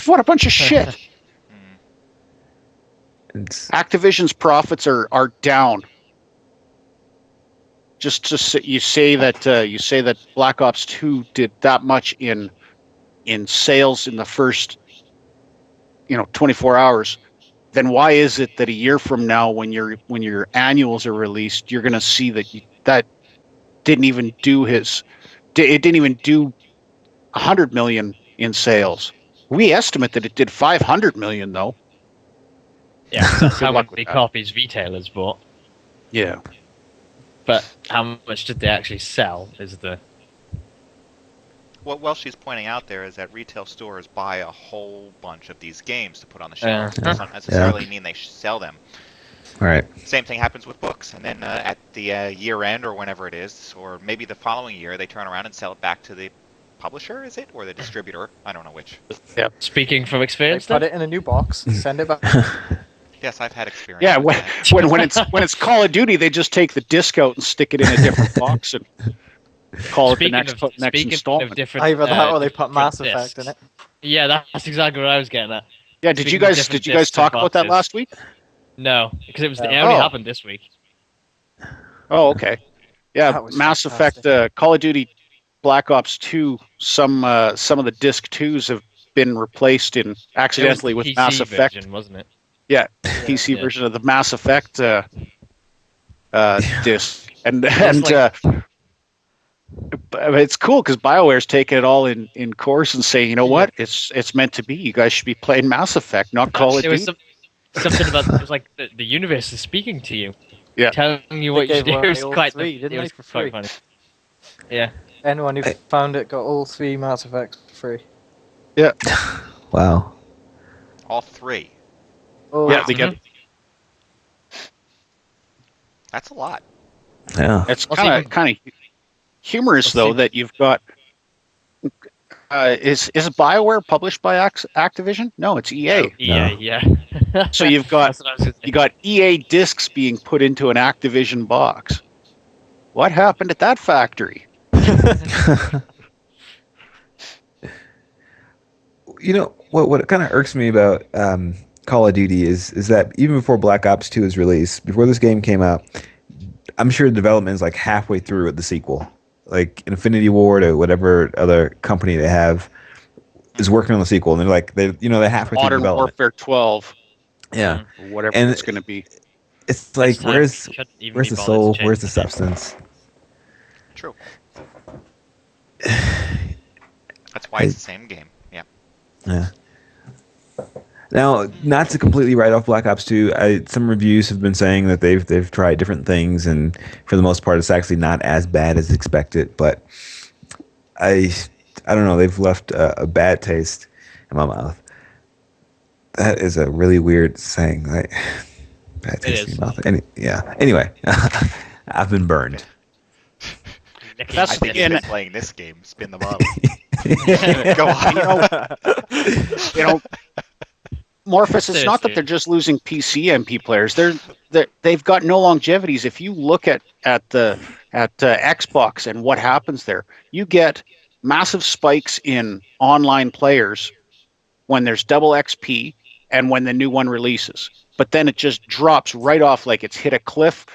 What a bunch of shit. Activision's profits are down. Just you say that Black Ops 2 did that much in sales in the first 24 hours. Then why is it that a year from now, when your annuals are released, you're going to see that didn't even do it didn't even do 100 million in sales? We estimate that it did 500 million though. Yeah, that's how many copies retailers bought. Yeah, but how much did they actually sell? Is the what Welshy's pointing out there is that retail stores buy a whole bunch of these games to put on the shelf. It doesn't necessarily mean they sell them. All right. Same thing happens with books, and then at the year end or whenever it is, or maybe the following year, they turn around and sell it back to the publisher, is it, or the distributor? I don't know which. Yeah. Speaking from experience, put it in a new box, send it back. Yes, I've had experience. Yeah, when it's Call of Duty, they just take the disc out and stick it in a different box and call it the next installment. Either that or they put Mass Effect in it. Yeah, that's exactly what I was getting at. Yeah, did you guys talk about that last week? No, because it only happened this week. Oh, okay. Yeah, Mass Effect, Call of Duty Black Ops 2, some of the disc 2s have been replaced accidentally with Mass Effect. Version, wasn't it? Yeah, PC version of the Mass Effect disc. And it's cool because BioWare's taking it all in course and saying, you know what, it's meant to be. You guys should be playing Mass Effect, not Call of Duty. Something about it was like the universe is speaking to you, telling you what you do. It was quite funny. Yeah. Anyone who found it got all 3 Mass Effects for free. Yeah. Wow. All 3. Oh, yeah, they get. That's a lot. Yeah. It's kind of humorous though that you've got. Is BioWare published by Activision? No, it's EA. No. EA, yeah. So you got EA discs being put into an Activision box. What happened at that factory? You know what kind of irks me about Call of Duty is that even before Black Ops 2 was released, before this game came out, I'm sure the development is like halfway through with the sequel. Like Infinity Ward or whatever other company they have, is working on the sequel, and they're like they're halfway through Modern development. Warfare 12. Yeah, Or whatever and it's going to be. It's like time where's couldn't even where's be the bothered to soul? change Where's the it. substance? True. That's why it's the same game. Yeah. Yeah. Now, not to completely write off Black Ops 2, some reviews have been saying that they've tried different things, and for the most part, it's actually not as bad as expected. But I don't know. They've left a bad taste in my mouth. That is a really weird saying. Like, bad taste in your mouth. Anyway, I've been burned. I think he's been playing this game. Spin the bottle. Go on. Morphus, it's not that they're just losing PC MP players. They've got no longevities. If you look at Xbox and what happens there, you get massive spikes in online players when there's double XP and when the new one releases. But then it just drops right off like it's hit a cliff.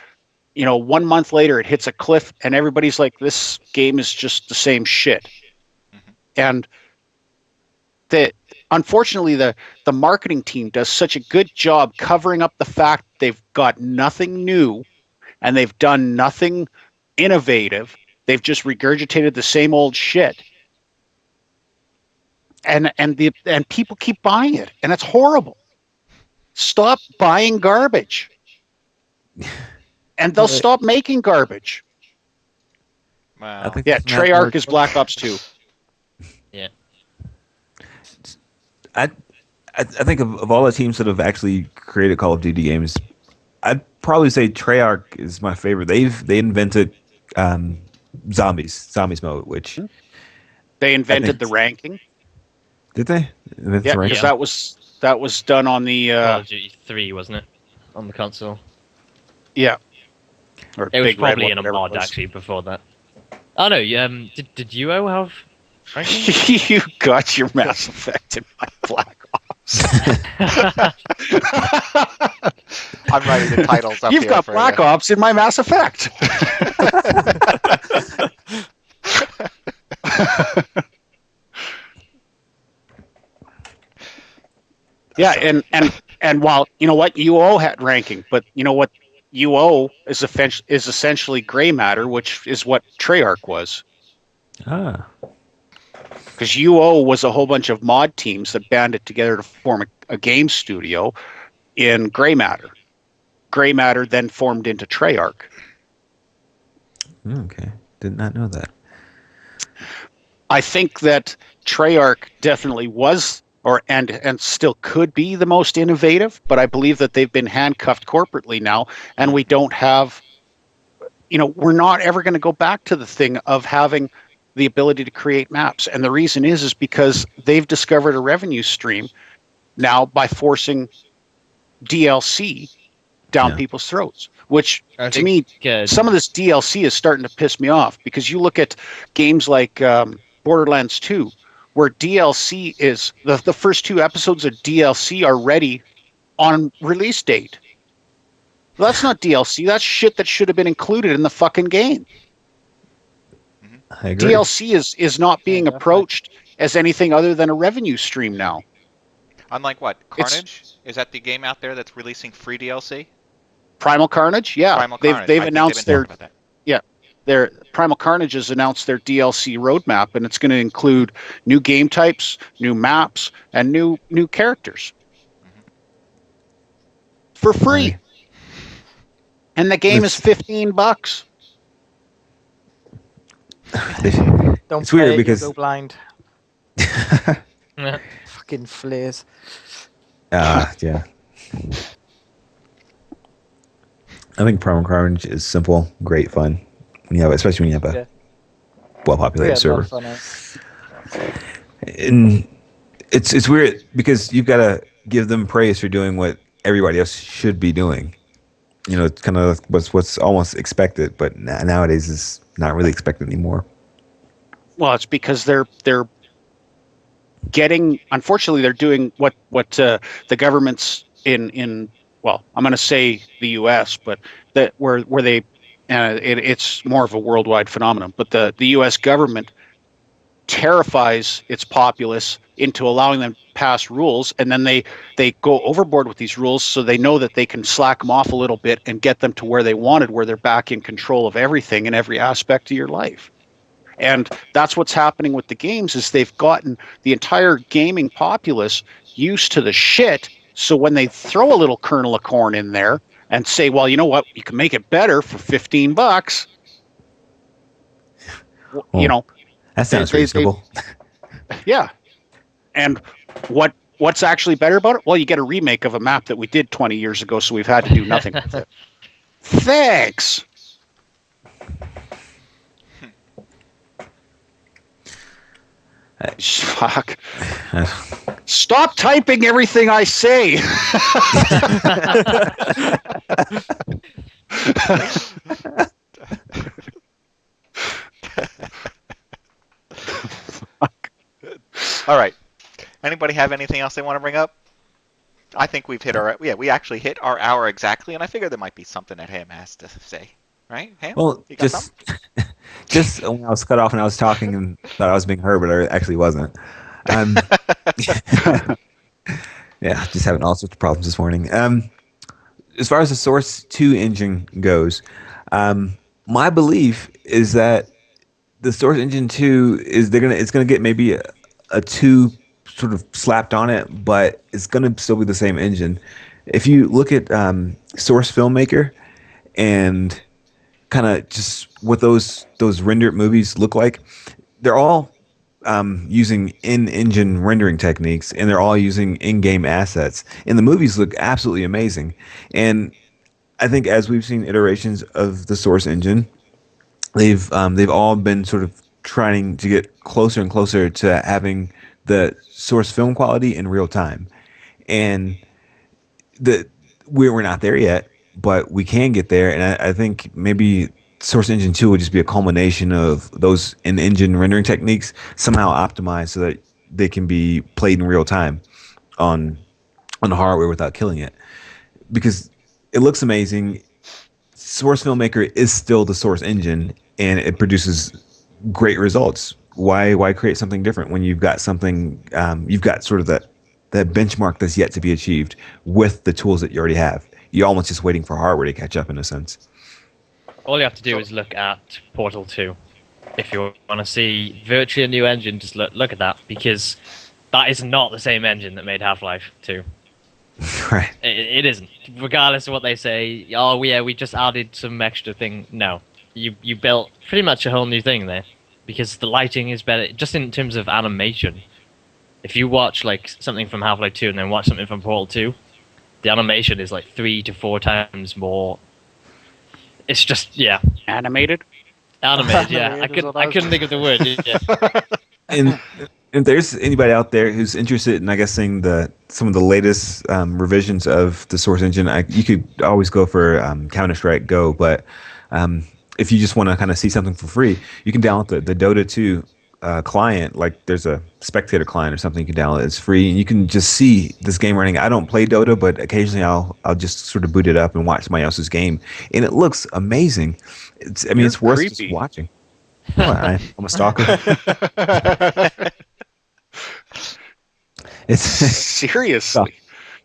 1 month later it hits a cliff and everybody's like, this game is just the same shit. And unfortunately, the marketing team does such a good job covering up the fact they've got nothing new and they've done nothing innovative. They've just regurgitated the same old shit. And people keep buying it, and it's horrible. Stop buying garbage. And they'll stop making garbage. Wow. Treyarch is Black Ops 2. Yeah. I think of all the teams that have actually created Call of Duty games, I'd probably say Treyarch is my favorite. They invented zombies mode, which they invented the ranking. Did they? Yeah, because that was done on the Call of Duty 3, wasn't it, on the console? Yeah. Or it was Big Red probably one, in a whatever mod it was. actually before that. Oh no, did UO have? You got your Mass Effect in my Black Ops. I'm writing the titles up You've here got for Black you. Ops in my Mass Effect. Yeah, and while you know what UO had ranking, but you know what UO is essentially gray matter, which is what Treyarch was. Ah. Because UO was a whole bunch of mod teams that banded together to form a game studio in gray matter. Gray matter then formed into Treyarch. Okay, did not know that. I think that Treyarch definitely was and still could be the most innovative, but I believe that they've been handcuffed corporately now, and we don't have, we're not ever going to go back to the thing of having the ability to create maps. And the reason is because they've discovered a revenue stream now by forcing DLC down people's throats, which to me, some of this DLC is starting to piss me off, because you look at games like Borderlands 2, where DLC is the first 2 episodes of DLC are ready on release date. Well, that's not DLC. That's shit that should have been included in the fucking game. I agree. DLC is not being approached as anything other than a revenue stream now. Unlike what? Carnage? Is that the game out there that's releasing free DLC? Primal Carnage? Yeah. Primal Carnage. They've I think announced they've been talking about that. their Primal Carnage has announced their DLC roadmap, and it's going to include new game types, new maps, and new characters for free. And the game is $15. Don't It's play weird it, because you'll go blind. Fucking flares. Yeah. I think Primal Carnage is simple, great fun. Especially when you have a well-populated server. And it's weird because you've got to give them praise for doing what everybody else should be doing. It's kind of what's almost expected, but nowadays is not really expected anymore. Well, it's because they're getting. Unfortunately, they're doing what the governments in well, I'm going to say the U.S., but that where they it's more of a worldwide phenomenon. But the U.S. government terrifies its populace into allowing them to pass rules, and then they go overboard with these rules, so they know that they can slack them off a little bit and get them to where they wanted, where they're back in control of everything and every aspect of your life. And that's what's happening with the games, is they've gotten the entire gaming populace used to the shit, so when they throw a little kernel of corn in there and say, well, you know what, you can make it better for $15, you know, that sounds reasonable. Yeah. And what's actually better about it? Well, you get a remake of a map that we did 20 years ago, so we've had to do nothing with it. Thanks. Fuck. Stop typing everything I say. All right. Anybody have anything else they want to bring up? I think we've hit our we actually hit our hour exactly, and I figured there might be something that Ham has to say. Right, Ham? Well, just when I was cut off and I was talking and thought I was being heard, but I actually wasn't. Yeah, just having all sorts of problems this morning. As far as the Source 2 engine goes, my belief is that the Source Engine 2 is it's gonna get maybe a 2 sort of slapped on it, but it's gonna still be the same engine. If you look at Source Filmmaker and kind of just what those rendered movies look like, they're all using in-engine rendering techniques, and they're all using in-game assets, and the movies look absolutely amazing. And I think as we've seen iterations of the Source engine, they've all been sort of trying to get closer and closer to having the source film quality in real time, and we're not there yet, but we can get there. And I think maybe Source Engine 2 would just be a culmination of those in-engine rendering techniques somehow optimized so that they can be played in real time on the hardware without killing it, because it looks amazing. Source Filmmaker is still the Source engine, and it produces great results. Why create something different when you've got something, you've got sort of that benchmark that's yet to be achieved with the tools that you already have? You're almost just waiting for hardware to catch up, in a sense. All you have to do is look at Portal 2. If you want to see virtually a new engine, just look at that, because that is not the same engine that made Half-Life 2. Right. It isn't. Regardless of what they say, oh yeah, we just added some extra thing. No. You built pretty much a whole new thing there, because the lighting is better, just in terms of animation. If you watch like something from Half-Life 2 and then watch something from Portal 2, the animation is like 3 to 4 times more. It's just, yeah. Animated, yeah. I couldn't think of the word. Yeah. And if there's anybody out there who's interested in, I guess, seeing some of the latest revisions of the Source engine, you could always go for Counter-Strike Go. But if you just want to kind of see something for free, you can download the Dota 2 client. Like, there's a spectator client or something you can download. It's free, and you can just see this game running. I don't play Dota, but occasionally I'll just sort of boot it up and watch somebody else's game, and it looks amazing. It's worth just watching. Well, I'm a stalker. It's seriously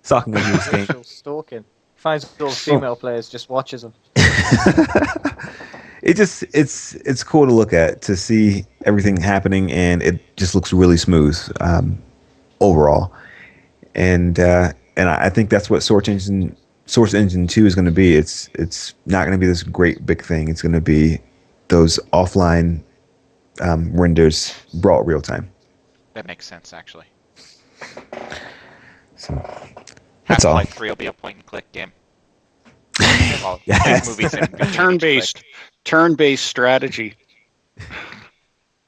stalking a news game. Stalking. Finds all the female players, just watches them. It's cool to look at, to see everything happening, and it just looks really smooth overall. And I think that's what Source Engine 2 is going to be. It's not going to be this great big thing. It's going to be those offline renders brought real time. That makes sense, actually. So that's all. Half-Life 3 will be a point-and-click game. Yes. Movies and turn-based strategy.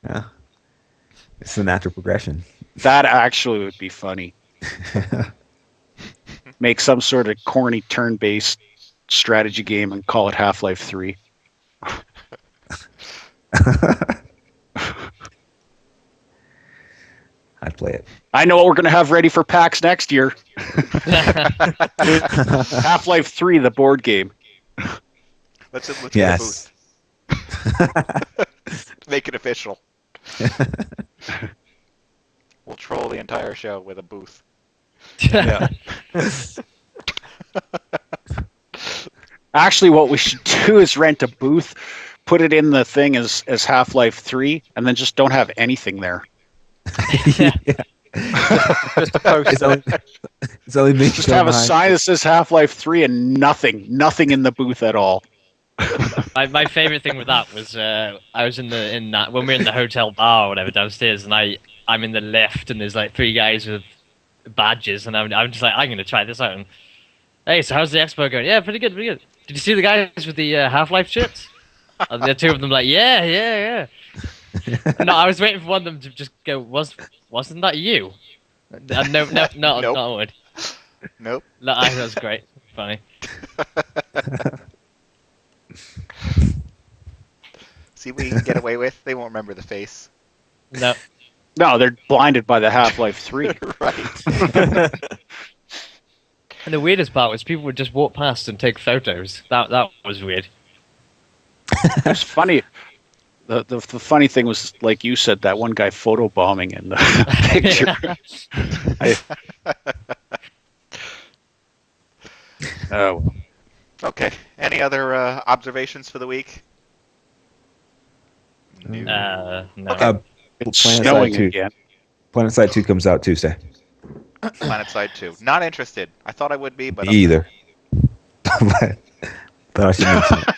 Yeah, it's the natural progression. That actually would be funny. Make some sort of corny turn-based strategy game and call it Half-Life 3. I'd play it. I know what we're going to have ready for PAX next year. Half-Life 3, the board game. Let's get a booth. Make it official. We'll troll the entire show with a booth. Yeah. Actually, what we should do is rent a booth, put it in the thing as Half-Life 3, and then just don't have anything there. Just a poster. It's only me. Just have a sign that says Half-Life 3 and nothing in the booth at all. My favorite thing with that was I was in that when we were in the hotel bar or whatever downstairs, and I'm in the lift, and there's like 3 guys with badges, and I'm just like, I'm gonna try this out. And, hey, so how's the expo going? Yeah, pretty good, pretty good. Did you see the guys with the Half-Life shirts? And the 2 of them like, yeah. No, I was waiting for one of them to just go, wasn't that you? No, Nope. not a word. Nope. No, that was great, funny. See what you can get away with? They won't remember the face. No. No, they're blinded by the Half-Life 3. Right. And the weirdest part was people would just walk past and take photos. That was weird. It's funny. The funny thing was, like you said, that one guy photobombing in the picture. Oh. Okay. Any other observations for the week? No. It's snowing again. PlanetSide 2 comes out Tuesday. PlanetSide 2. Not interested. I thought I would be, but Me either. But I should mention it.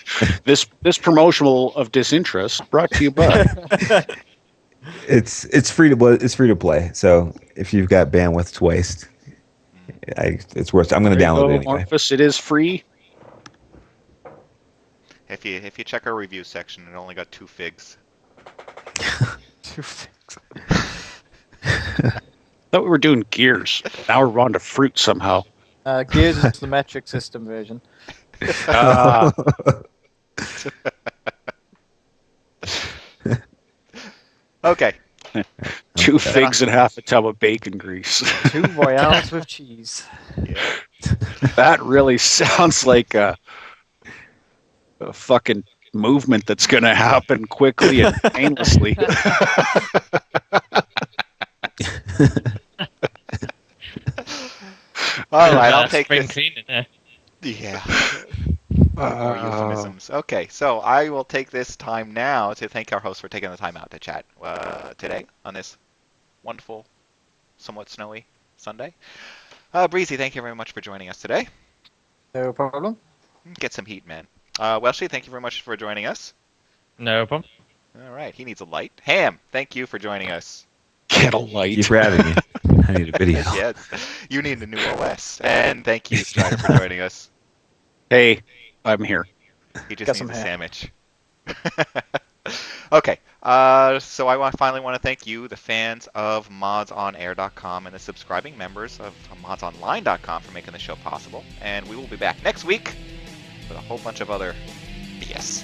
This promotional of disinterest brought to you by. It's free to play. So if you've got bandwidth to waste, it's worth. I'm going to download it anyway. Morphus, it is free. If you check our review section, it only got 2 figs. 2 figs. Thought we were doing Gears. Now we're on to fruit somehow. Gears is the metric system version. Okay. 2 figs and half a tub of bacon grease. 2 Royales with cheese. Yeah. That really sounds like a fucking movement that's going to happen quickly and painlessly. All right, I'll take spring this. cleaning there. Yeah. More euphemisms. Okay, so I will take this time now to thank our host for taking the time out to chat today on this wonderful, somewhat snowy Sunday. Breesy, thank you very much for joining us today. No problem. Get some heat, man. Welshy, thank you very much for joining us. No problem. All right, he needs a light. Ham, thank you for joining us. Get a light. Thank you for having me. I need a video. Yes, you need a new OS. And thank you, Stryder, for joining us. Hey, I'm here. He just needs a sandwich. Okay, so I finally want to thank you, the fans of MODSonair.com and the subscribing members of MODSonline.com for making the show possible. And we will be back next week with a whole bunch of other BS.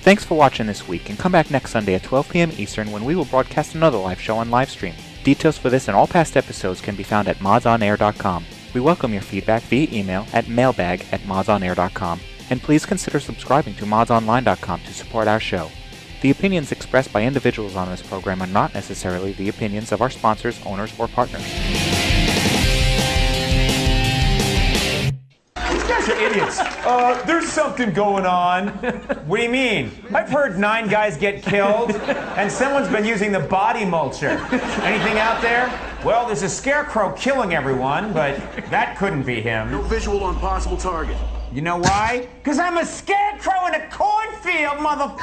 Thanks for watching this week, and come back next Sunday at 12 p.m. Eastern when we will broadcast another live show on livestream. Details for this and all past episodes can be found at MODSonair.com. We welcome your feedback via email at mailbag@MODSonair.com, and please consider subscribing to MODSonline.com to support our show. The opinions expressed by individuals on this program are not necessarily the opinions of our sponsors, owners, or partners. These guys are idiots. There's something going on. What do you mean? I've heard 9 guys get killed, and someone's been using the body mulcher. Anything out there? Well, there's a scarecrow killing everyone, but that couldn't be him. No visual on possible target. You know why? Because I'm a scarecrow in a cornfield, mother.